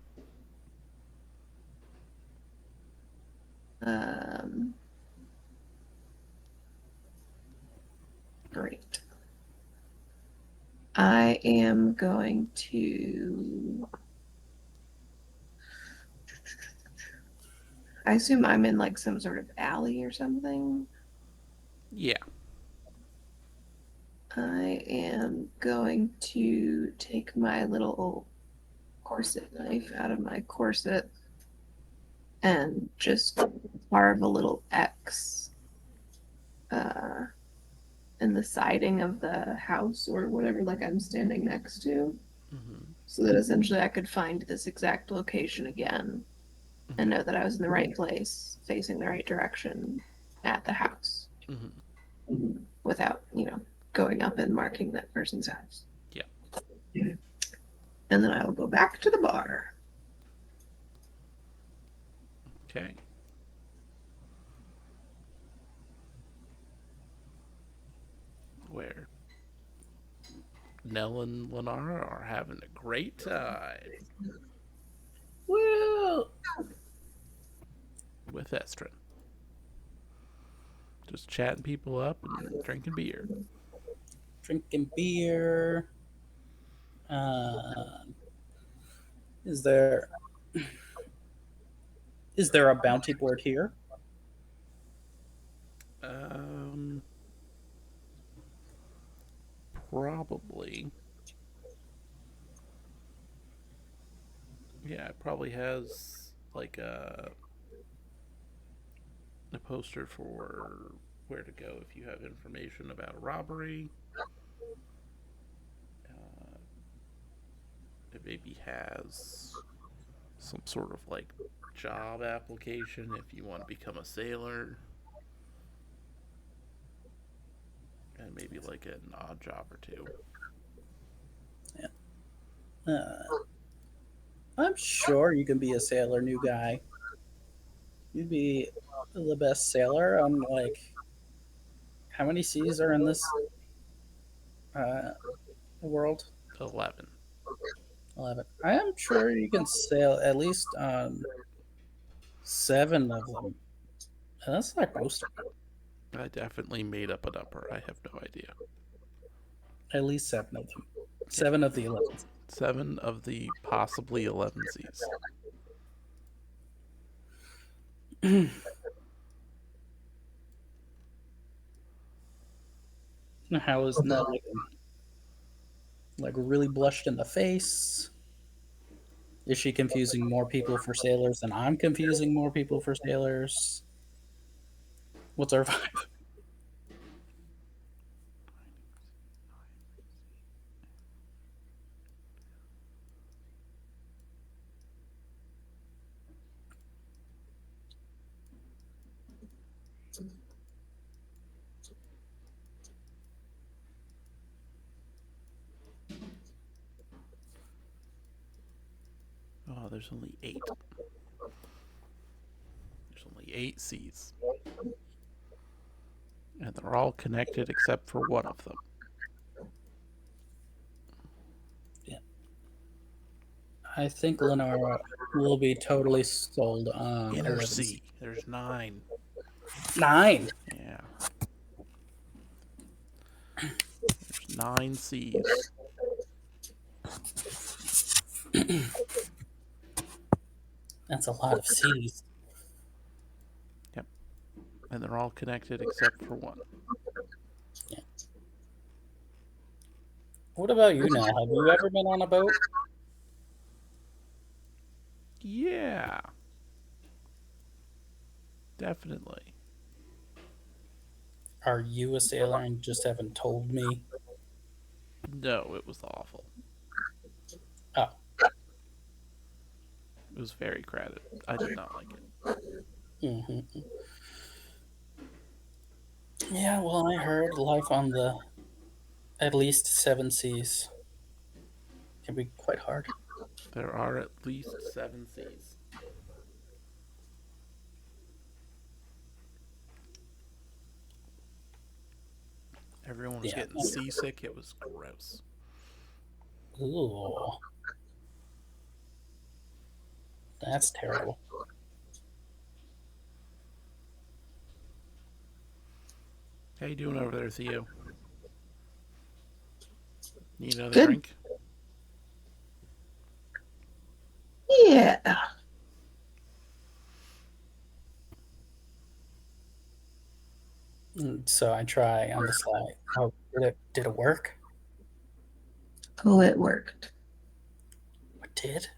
Um, Great. I am going to. I assume I'm in like some sort of alley or something. Yeah. I am going to take my little corset knife out of my corset and just carve a little X uh, in the siding of the house or whatever, like I'm standing next to, Mm-hmm. so that essentially I could find this exact location again and Okay. know that I was in the right place, facing the right direction at the house Mm-hmm. without, going up and marking that person's house. Yeah. And then I will go back to the bar. Okay. Where Nell and Lenara are having a great time Well, with Estrin. Just chatting people up and drinking beer. drinking beer. Uh, is there is there a bounty board here? Um, Probably. Yeah, it probably has like a poster for where to go if you have information about a robbery. Uh, it maybe has some sort of like job application if you want to become a sailor, and maybe like an odd job or two. Uh, I'm sure you can be a sailor, new guy. You'd be the best sailor on like how many seas are in this uh, world? 11. 11. I am sure you can sail at least on 7 of them. And that's like most of them. I definitely made up a number. I have no idea. At least 7 of them. Yeah, 7 of the 11. 7 of the possibly 11 C's. How is Nell looking? Like really blushed in the face? Is she confusing more people for sailors than I'm confusing more people for sailors? What's our vibe? Oh, there's only 8. There's only 8 C's. And they're all connected except for one of them. Yeah. I think Lenora will be totally sold on Inner 11C. C. There's 9. 9. Yeah. There's 9 C's. That's a lot of C's. Yep. And they're all connected except for one. Yeah. What about you now? Have you ever been on a boat? Yeah. Definitely. Are you a sailor and just haven't told me? No, it was awful. Oh. It was very crowded. I did not like it. Mm-hmm. Yeah, well, I heard life on the at least 7 seas can be quite hard. There are at least 7 Cs. Everyone was Yeah. getting seasick. It was gross. Ooh, that's terrible. How you doing over there, Theo? Need another Good. drink? Yeah. So I try on the slide. Oh, did it work? Oh, it worked. What did?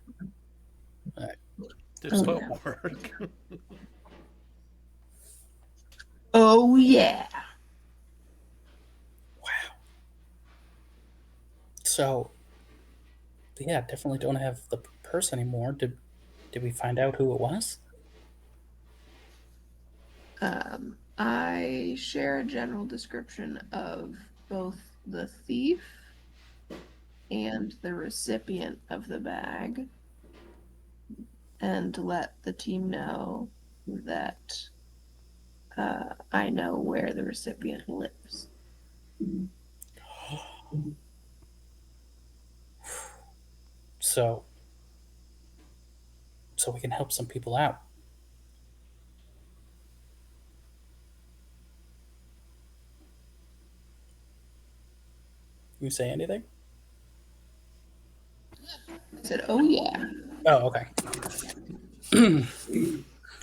Did Oh, what yeah. work? Oh, yeah. Wow. So yeah, definitely don't have the purse anymore. Did we find out who it was? I share a general description of both the thief and the recipient of the bag and let the team know that I know where the recipient lives. So we can help some people out. You say anything? I said, oh, yeah. Oh, okay.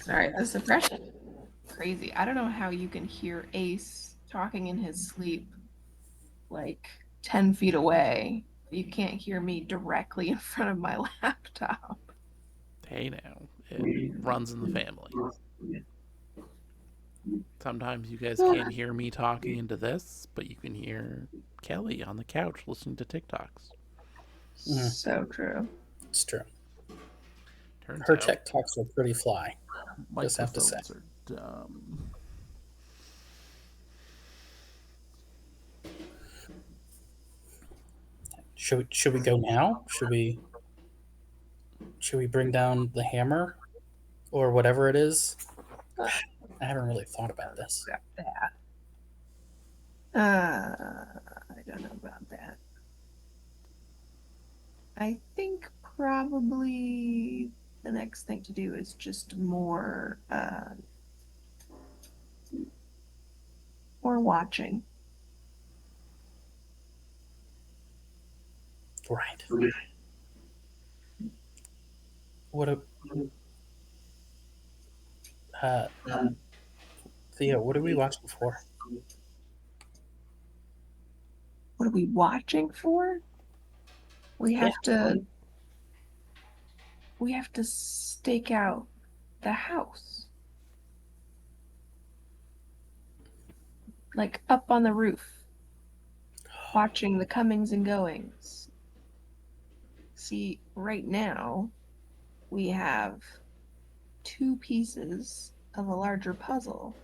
Sorry, that's suppression. Crazy. I don't know how you can hear Ace talking in his sleep like 10 feet away. You can't hear me directly in front of my laptop. Hey now, it runs in the family. Sometimes you guys can't hear me talking into this, but you can hear Kelly on the couch listening to TikToks. So true. It's true. Turns Her out TikToks are pretty fly. Just have to say. microphones are dumb. Should we go now? Should we bring down the hammer or whatever it is? I haven't really thought about this. Got that. I don't know about that. I think probably the next thing to do is just more watching. Right. What a uh, Theo, what are we watching for? What are we watching for? We Yeah. have to stake out the house. Like up on the roof, watching the comings and goings. See, right now we have two pieces of a larger puzzle.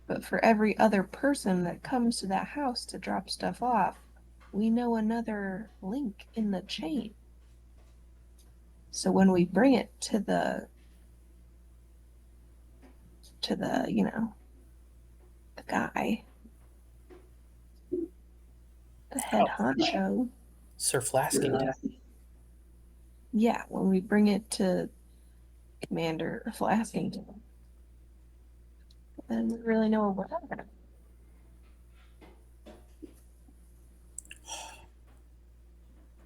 But for every other person that comes to that house to drop stuff off, we know another link in the chain. So when we bring it to the guy, the head Oh, honcho, Sir Flaskington. yeah, when we bring it to Commander Flaskington, then we really know what happened.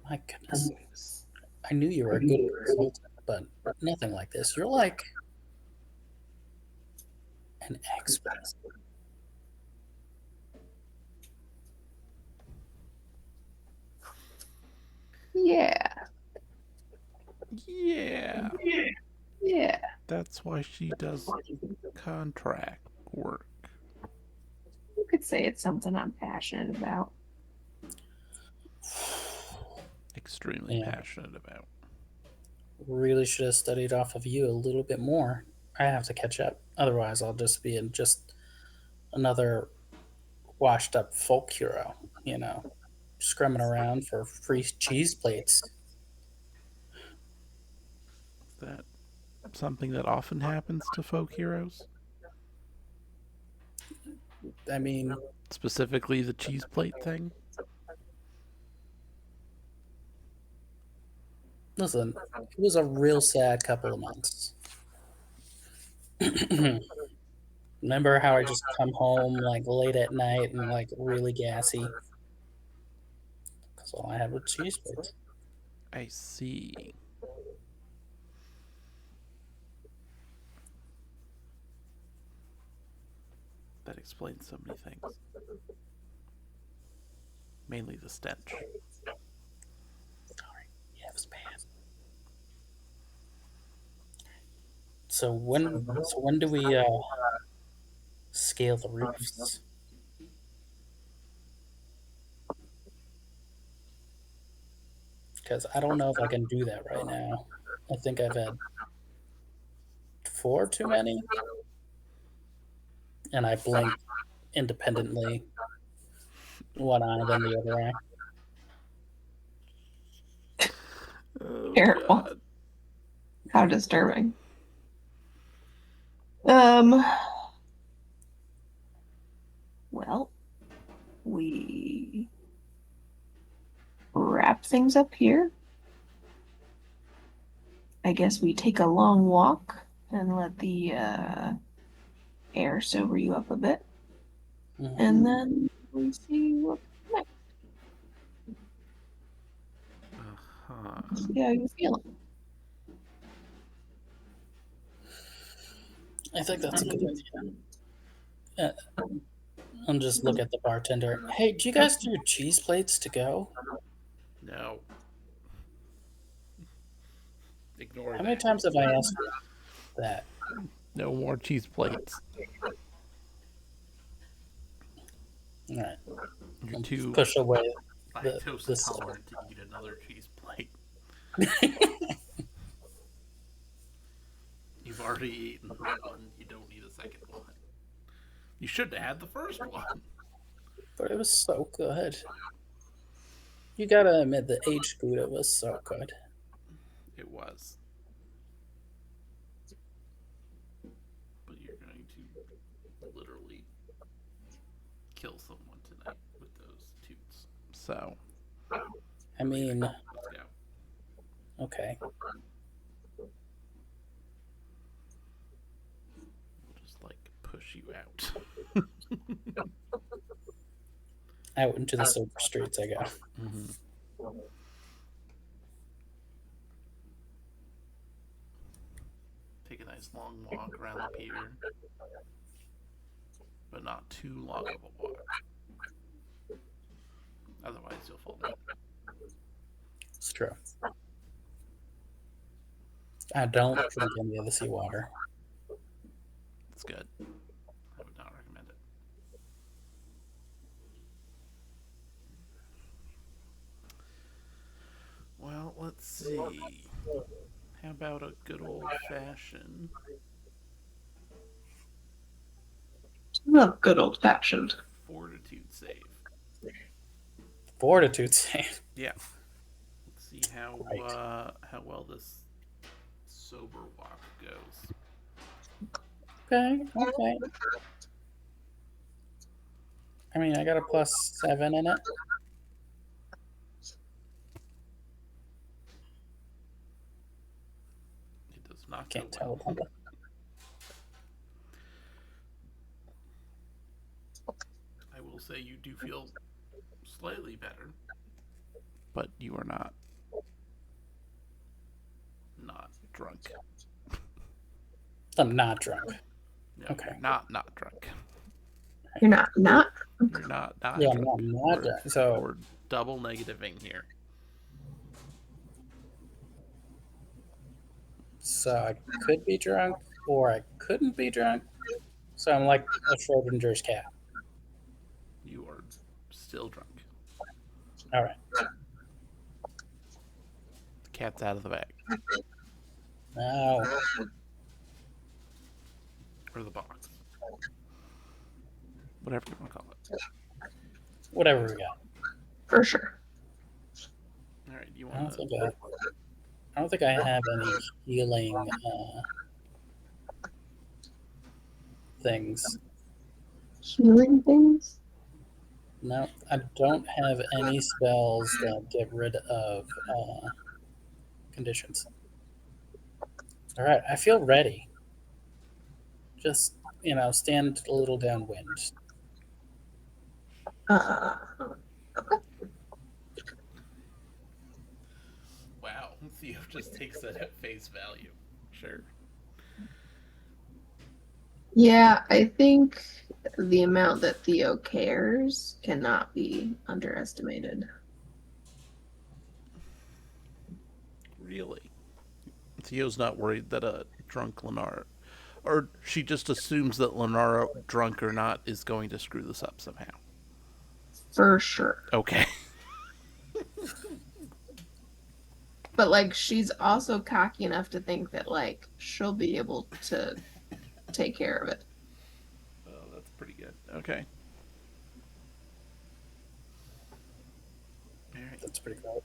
My goodness. I knew you were a good consultant, but nothing like this. You're like an expert. Yeah, Yeah, yeah. that's why she does contract work. You could say it's something I'm passionate about. Extremely Yeah. passionate about. Really should have studied off of you a little bit more. I have to catch up. Otherwise, I'll just be in just another washed up folk hero, scrumming around for free cheese plates. that something that often happens to folk heroes? I mean, Specifically the cheese plate thing? listen, it was a real sad couple of months. Remember how I just come home like late at night and like really gassy? Because all I had was cheese plates. I see. That explains so many things. Mainly the stench. Yeah, it was bad. So when do we scale the roofs? Because I don't know if I can do that right now. I think I've had four too many, and I blink independently, one eye then the other eye. Oh, Terrible. God. How disturbing. Um, well, we wrap things up here. I guess we take a long walk and let the air sober you up a bit. Mhm. And then we see what next. Uh-huh. See how you feeling. I think that's a good idea. I'm just look at the bartender. Hey, do you guys do cheese plates to go? No. Ignore How many that. times have I asked that? No more cheese plates. All right, You're I'll too push away lactose the soda. intolerant to eat another cheese plate. You've already eaten one. You don't need a second one. You should have had the first one. But it was so good. You gotta admit the aged Gouda was so good. It was. But you're going to literally kill someone tonight with those toots. So, I mean, let's go. okay. We'll just like push you out. Out into the sober streets I go. Mm-hmm. Take a nice long walk around the pier, but not too long of a walk. Otherwise, you'll fall down. It's true. I don't drink any of the seawater. It's good. I would not recommend it. Well, let's see. How about a good old fashioned? Well, good old fashioned. Fortitude save. Fortitude save. Yeah. Let's see Right. how well this sober walk goes. Okay, okay. I mean, I got a +7 in it. It does not go Can't tell. well. I will say you do feel slightly better, but you are not drunk. I'm not drunk. No, Okay. you're not drunk. You're not. You're not Yeah, I'm drunk. not drunk. So We're double negativing here. I could be drunk or I couldn't be drunk. So I'm like a Schrodinger's cat. You are still drunk. All right. The cat's out of the bag. Now, Or the box. Whatever you want to call it. whatever we got. For sure. Alright, you I don't want to think that. I don't think I have any healing things. Healing things? No, I don't have any spells that get rid of conditions. All right, I feel ready. Just, stand a little downwind. Uh, Wow, Theo just takes that at face value. Sure. yeah, I think the amount that Theo cares cannot be underestimated. Really? Theo's not worried that a drunk Lenara, or she just assumes that Lenara, drunk or not, is going to screw this up somehow. For sure. Okay. But like she's also cocky enough to think that like she'll be able to take care of it. Oh, that's pretty good. Okay. All right. That's pretty cool.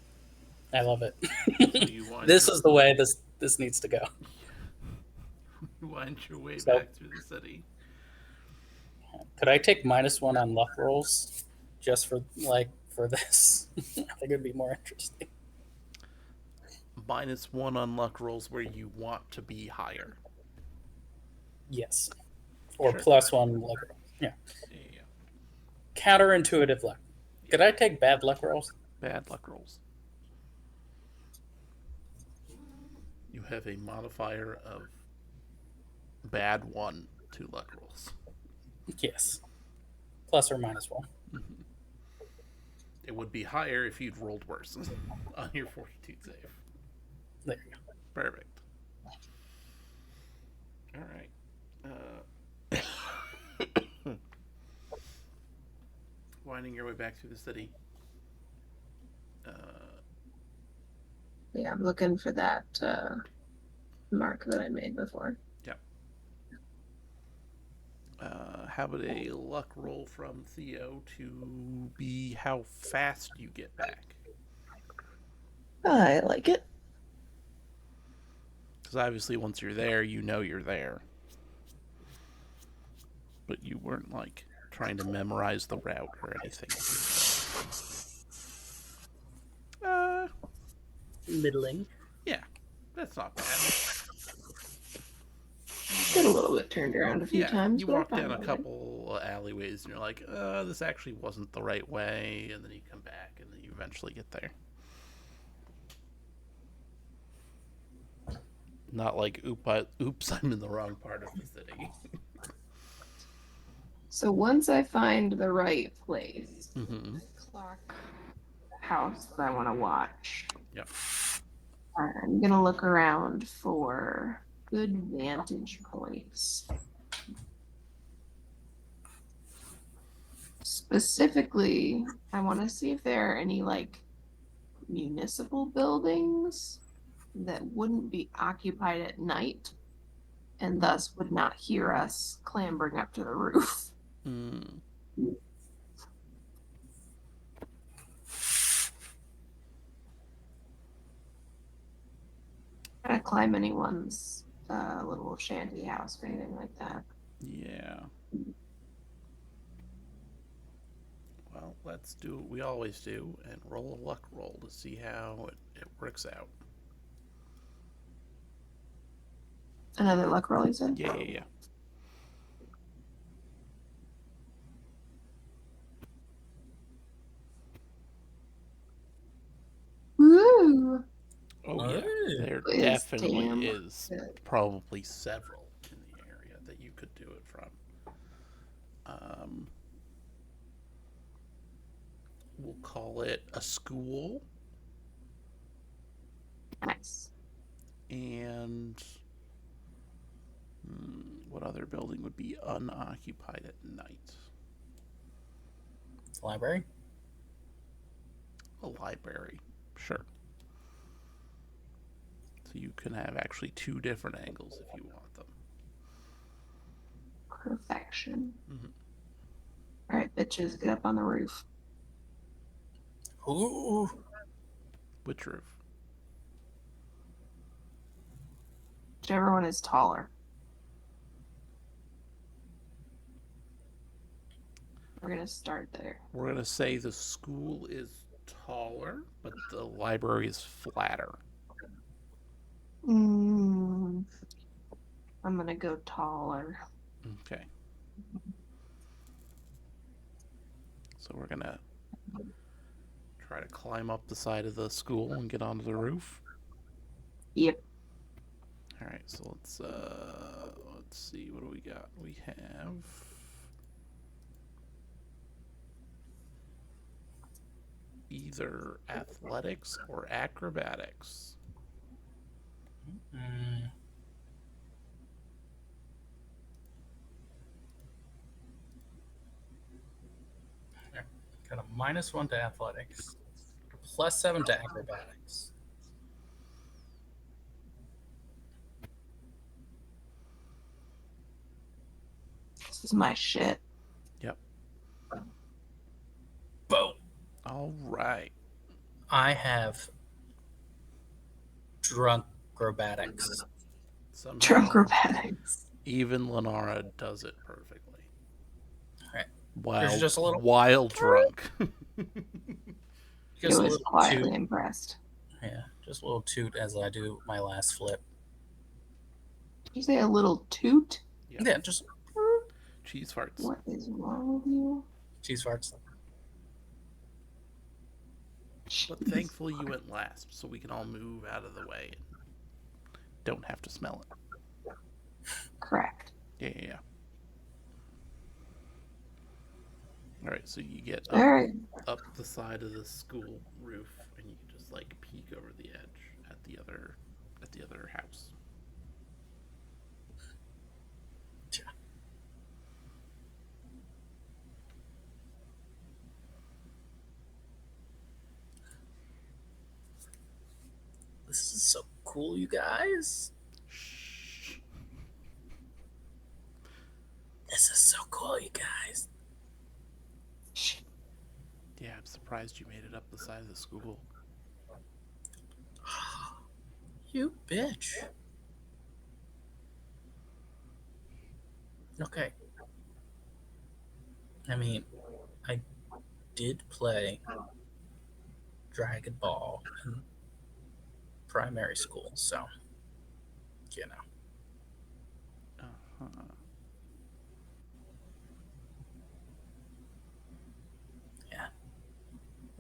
I love it. So you wind This your, is the way this needs to go. you wind your way So, back through the city. could I take -1 on luck rolls just for this? I think it'd be more interesting. -1 on luck rolls where you want to be higher. Yes, or Sure. +1 luck. Yeah, Yeah. counterintuitive luck. Could I take bad luck rolls? Bad luck rolls. You have a modifier of bad 1 to luck rolls. Yes, plus or -1. Mm-hmm. It would be higher if you'd rolled worse on your fortitude save. There you go. Perfect. All right. Winding your way back through the city. Yeah, I'm looking for that mark that I made before. Yep. How about a luck roll from Theo to be how fast you get back? I like it. Because obviously, once you're there, you know you're there. But you weren't like trying to memorize the route or anything. Middling. Yeah, that's not bad. Get a little bit turned around a few Yeah, times, you but walk I'm down a fine with it. couple alleyways and you're like, this actually wasn't the right way. And then you come back and then you eventually get there. Not like, oops, I'm in the wrong part of the city. So once I find the right place, Mm-hmm. clock the house that I want to watch. Yep. I'm gonna look around for good vantage points. Specifically, I want to see if there are any like municipal buildings that wouldn't be occupied at night and thus would not hear us clambering up to the roof. Mm. Gonna climb anyone's little shanty house or anything like that. Yeah. Well, let's do what we always do and roll a luck roll to see how it works out. Another luck roll, you said? Yeah. Woo! Oh, yeah. There Is definitely damn is good. probably several in the area that you could do it from. We'll call it a school. Nice. And what other building would be unoccupied at night? Library. A library. Sure. So you can have actually 2 different angles if you want them. Perfection. Mhm. All right, bitches, get up on the roof. Ooh. Which roof? Whichever one is taller. We're gonna start there. We're going to say the school is taller, but the library is flatter. I'm gonna go taller. Okay. So we're going to try to climb up the side of the school and get onto the roof. Yep. All right, so let's see, what do we got? We have either athletics or acrobatics. Mm. Got a -1 to athletics, +7 to acrobatics. This is my shit. Yep. Boom. All right. I have drunk acrobatics. Somehow, Drunk acrobatics. even Lenara does it perfectly. All right. Wild, just a little- wild drunk. He was quietly impressed. Yeah, just a little toot as I do my last flip. Did you say a little toot? Yep. Yeah, just Cheese farts. What is wrong with you? cheese farts. But thankfully you went last, so we can all move out of the way and don't have to smell it. Correct. Yeah. All right, so you get All right. up the side of the school roof, and you can just like peek over the edge at the other house. Yeah. This is so cool, you guys. Shh. This is so cool, you guys. Yeah, I'm surprised you made it up the side of the school. You bitch. Okay. I mean, I did play Dragon Ball in primary school, so you know. Uh-huh. Yeah.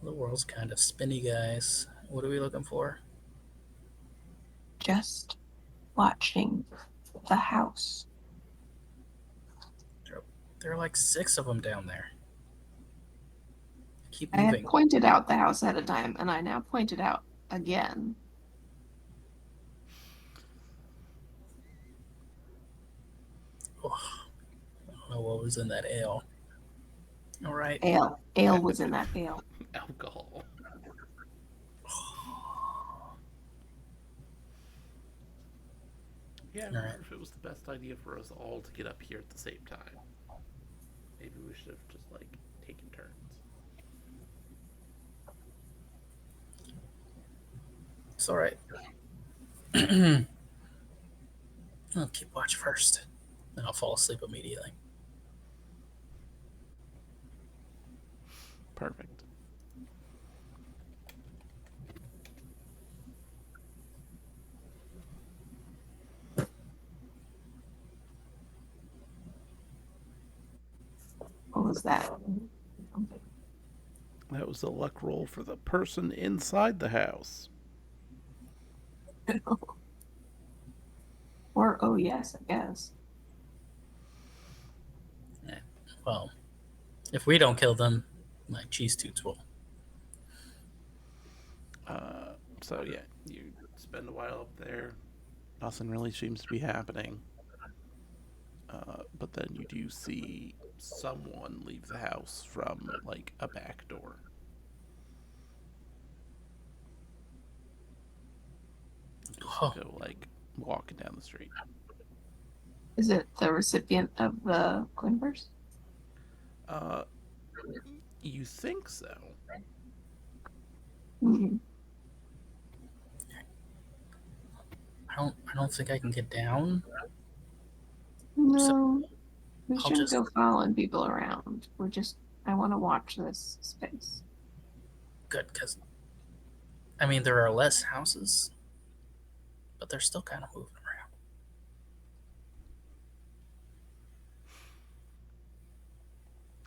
The world's kind of spinny, guys. What are we looking for? Just watching the house. There are like 6 of them down there. Keep I had moving. pointed out the house at a time, and I now point it out again. Oh, I don't know what was in that ale. All right. Ale. Ale was in that ale. Alcohol. Yeah, I wonder if it was the best idea for us all to get up here at the same time. Maybe we should have just like taken turns. It's all right. I'll keep watch first, then I'll fall asleep immediately. Perfect. What was that? That was the luck roll for the person inside the house. Or, oh yes, I guess. Well, if we don't kill them, my cheese toots will. So yeah, you spend a while up there. Nothing really seems to be happening. But then you do see someone leave the house from like a back door. Just go like walking down the street. Is it the recipient of the Climbers? You think so? Mm-hmm. I don't think I can get down. So No, we I'll shouldn't just go following people around. I want to watch this space. good because I mean there are less houses, but they're still kind of moving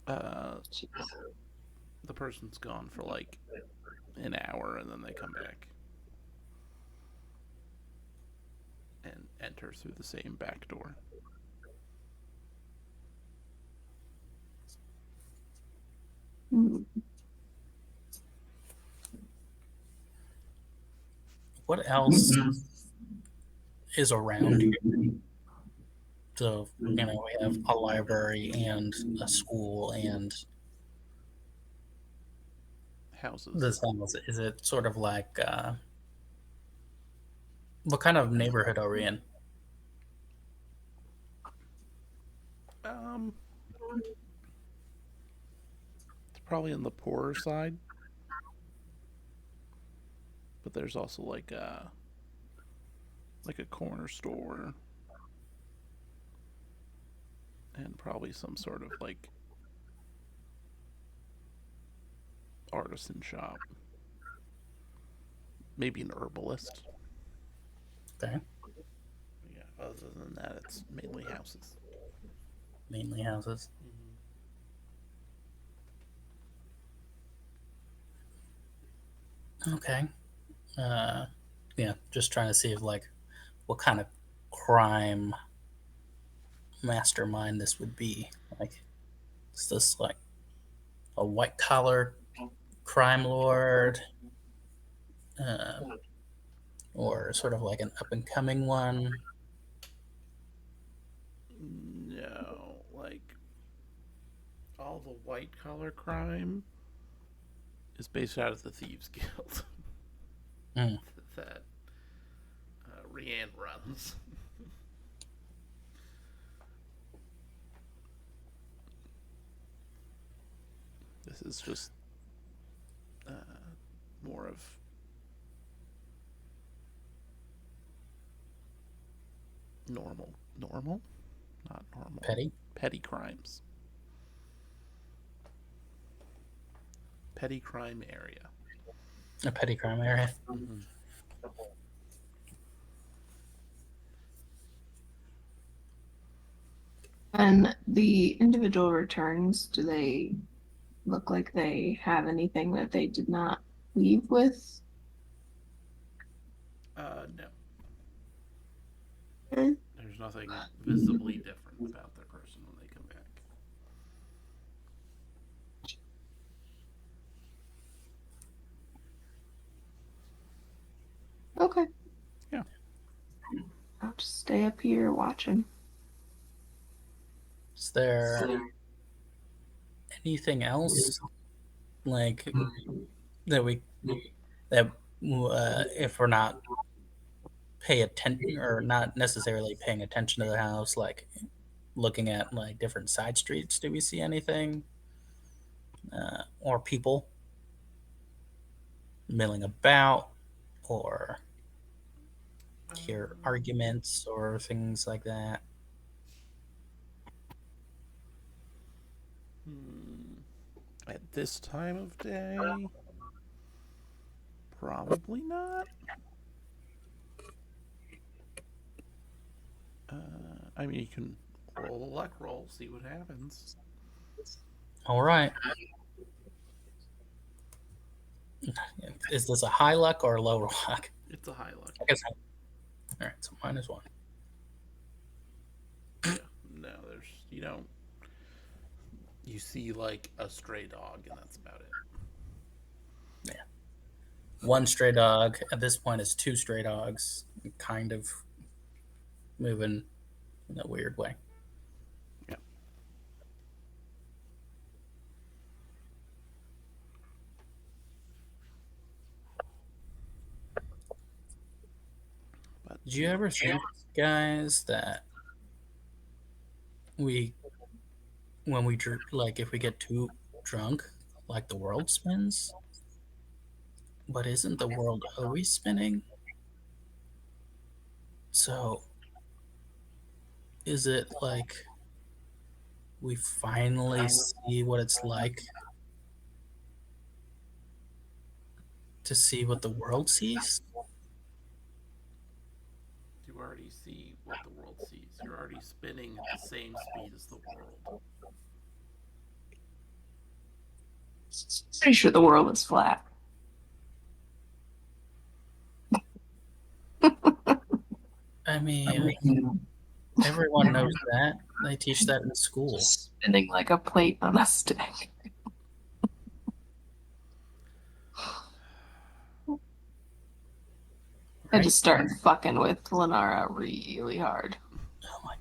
around. Jeez. The person's gone for like an hour and then they come back and enter through the same back door. Hmm. What else is around here? So we have a library and a school and Houses. this house. Is it sort of like what kind of neighborhood are we in? Um, it's probably on the poorer side, but there's also like a corner store and probably some sort of like artisan shop. Maybe an herbalist. Okay, Yeah. Other than that, it's mainly houses. mainly houses. Mm-hmm. Okay. Uh, yeah, just trying to see if like what kind of crime mastermind this would be. Like, is this like a white collar crime lord, uh, or sort of like an up and coming one? No, like all the white collar crime is based out of the Thieves Guild Hmm. that Rianne runs. This is just uh, more of normal, not normal, Petty, petty crimes, petty crime area. a petty crime area. Mm-hmm. And the individual returns, do they look like they have anything that they did not leave with? No, Mm. there's nothing visibly different about their person when they come back. Okay. Yeah. I'll just stay up here watching. Is there anything else like that we that if we're not pay attention or not necessarily paying attention to the house, like looking at like different side streets, do we see anything or people milling about or hear Um, arguments or things like that? hmm, at this time of day, probably not. I mean, you can roll a luck roll, see what happens. All right. Is this a high luck or a low luck? It's a high luck. I guess. All right. So -1. Yeah. No, there's you don't. You see like a stray dog, and that's about it. Yeah. One stray dog. At this point, it's two stray dogs, kind of moving in a weird way. Yeah. But Did you ever think, guys, that we, when we like, if we get too drunk, like the world spins? But isn't the world always spinning? So, is it like we finally see what it's like to see what the world sees? You already see what the world sees. You're already spinning at the same speed as the world. Pretty sure the world is flat. I mean, everyone knows that. They teach that in school. Spinning like a plate on a stick. I Right? just started fucking with Lenara really hard. Oh my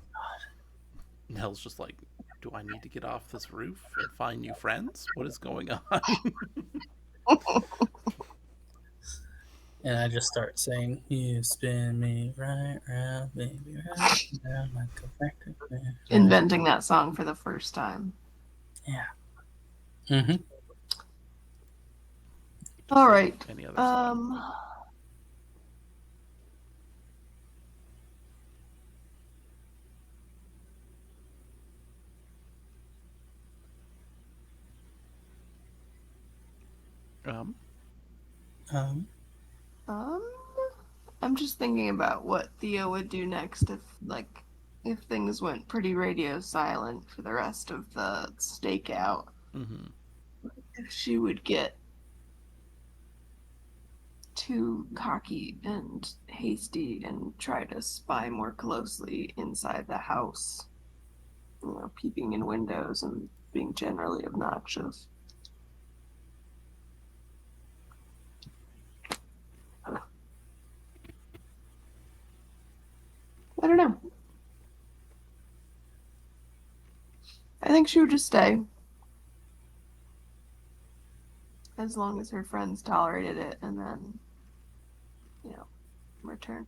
Nell's just like, do I need to get off this roof and find new friends? What is going on? And I just start saying, "You spin me right round, baby, right round like a record." Inventing that song for the first time. Yeah. Mm-hmm. All right. Any other song? Um, Um. Um, I'm just thinking about what Theo would do next if things went pretty radio silent for the rest of the stakeout. mm-hmm. If she would get too cocky and hasty and try to spy more closely inside the house, peeping in windows and being generally obnoxious. I don't know. I think she would just stay. As long as her friends tolerated it and then, return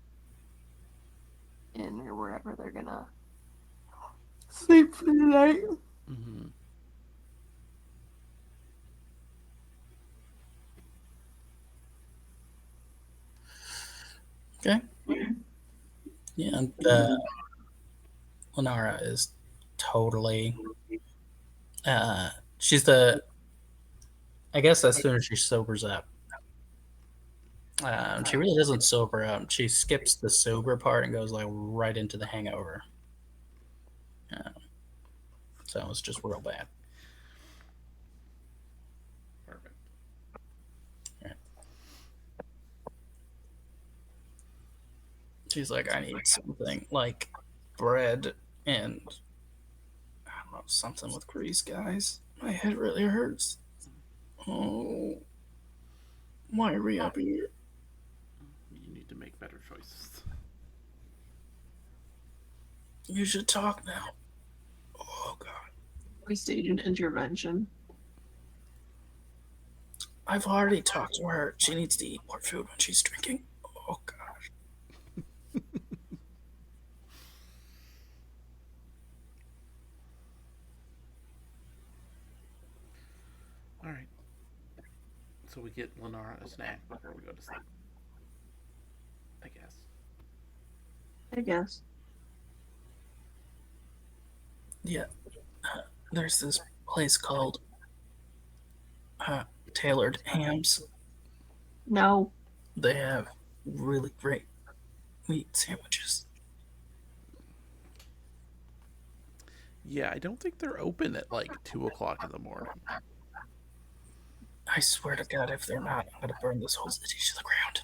in or wherever they're gonna sleep for the night. Mm-hmm. Okay. Yeah. And Lenara is totally. She's the. I guess as soon as she sobers up, she really doesn't sober up. She skips the sober part and goes like right into the hangover. So it's just real bad. Perfect. Yeah. She's like, I need something like bread and I don't know, something with grease, guys. My head really hurts. Oh, why are we up here? You need to make better choices. You should talk now. Oh God. We stage an intervention. I've already talked to her. She needs to eat more food when she's drinking. Oh gosh. All right. So we get Lenara a snack before we go to sleep. I guess. I guess. Yeah. There's this place called Tailored Hams. No. They have really great meat sandwiches. Yeah, I don't think they're open at like 2 o'clock in the morning. I swear to God, if they're not, I'm gonna burn this whole city to the ground.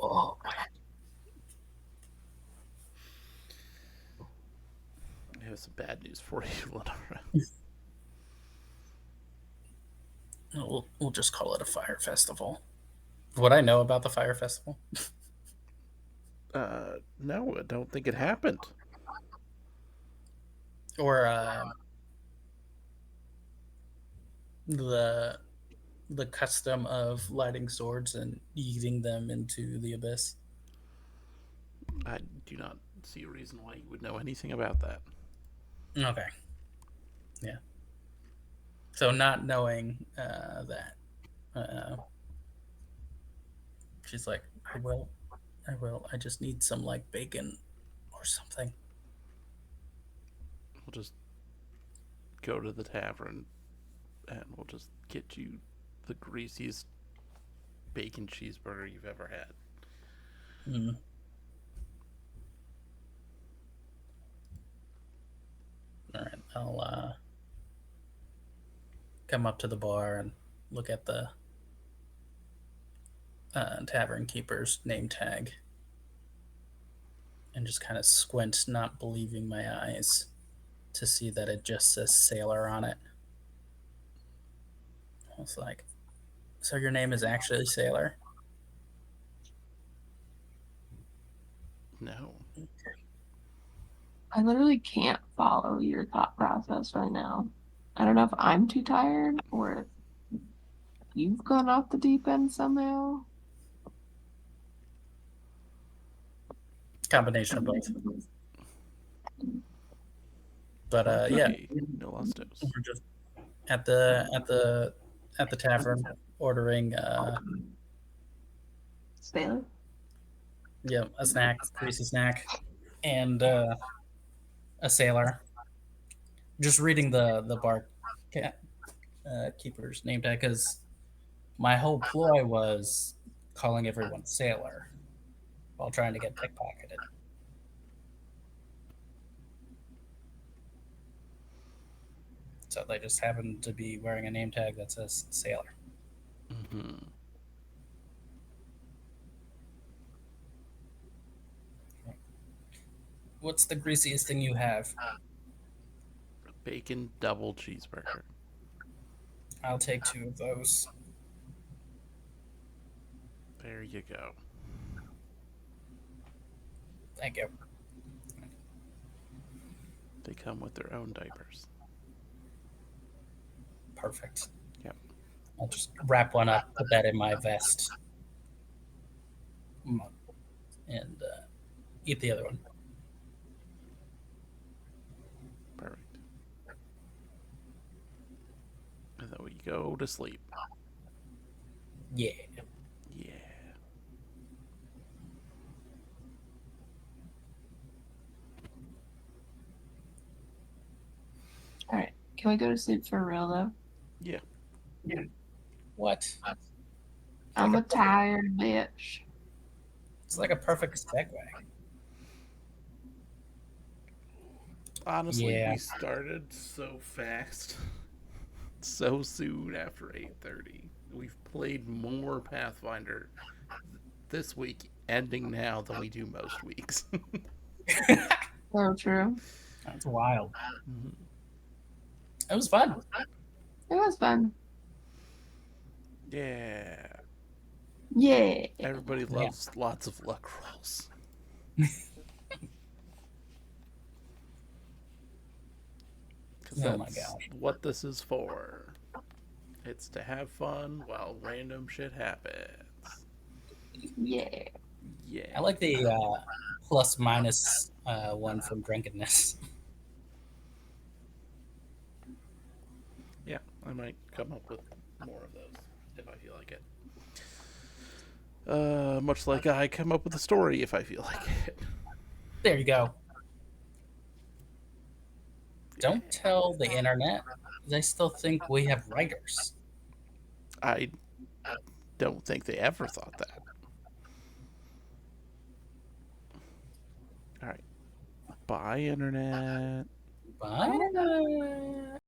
Oh, I have some bad news for you, Lenara. we'll just call it a fire festival. What I know about the fire festival? No, I don't think it happened. Or the the custom of lighting swords and yeeting them into the abyss. I do not see a reason why you would know anything about that. Okay. Yeah. So not knowing that, she's like, I will I will. I just need some like bacon or something. We'll just go to the tavern and we'll just get you the greasiest bacon cheeseburger you've ever had. Mm. All right, I'll come up to the bar and look at the tavern keeper's name tag and just kind of squint, not believing my eyes, to see that it just says sailor on it. I was like, so your name is actually Sailor? No. I literally can't follow your thought process right now. I don't know if I'm too tired or if you've gone off the deep end somehow. Combination of both. But yeah, Okay. No Lustos. we're just at the tavern ordering Sailor? yeah, a snack, greasy snack, and a sailor. Just reading the bar cat keeper's name tag because my whole ploy was calling everyone sailor while trying to get pickpocketed. So they just happened to be wearing a name tag that says sailor. Mm-hmm. What's the greasiest thing you have? Bacon double cheeseburger. I'll take 2 of those. There you go. Thank you. They come with their own diapers. Perfect. Yep. I'll just wrap one up, put that in my vest, and eat the other one. Perfect. And then we go to sleep. Yeah. Yeah. All right. Can we go to sleep for real though? Yeah. What? I'm Like a tired bitch. it's like a perfect segue. Honestly, Yeah. we started so fast. So soon after 8:30. We've played more Pathfinder this week ending now than we do most weeks. So true. That's wild. Mhm. It was fun. It was fun. Yeah. Yeah. Everybody Yeah. loves lots of luck rolls. Because Oh my that's gosh. what this is for. It's to have fun while random shit happens. Yeah. Yeah. I like the plus minus one from drunkenness. Yeah, I might come up with more of those if I feel like it. Much like I come up with a story if I feel like it. There you go. Don't tell the internet. They still think we have writers. I don't think they ever thought that. All right. Bye, internet. Bye.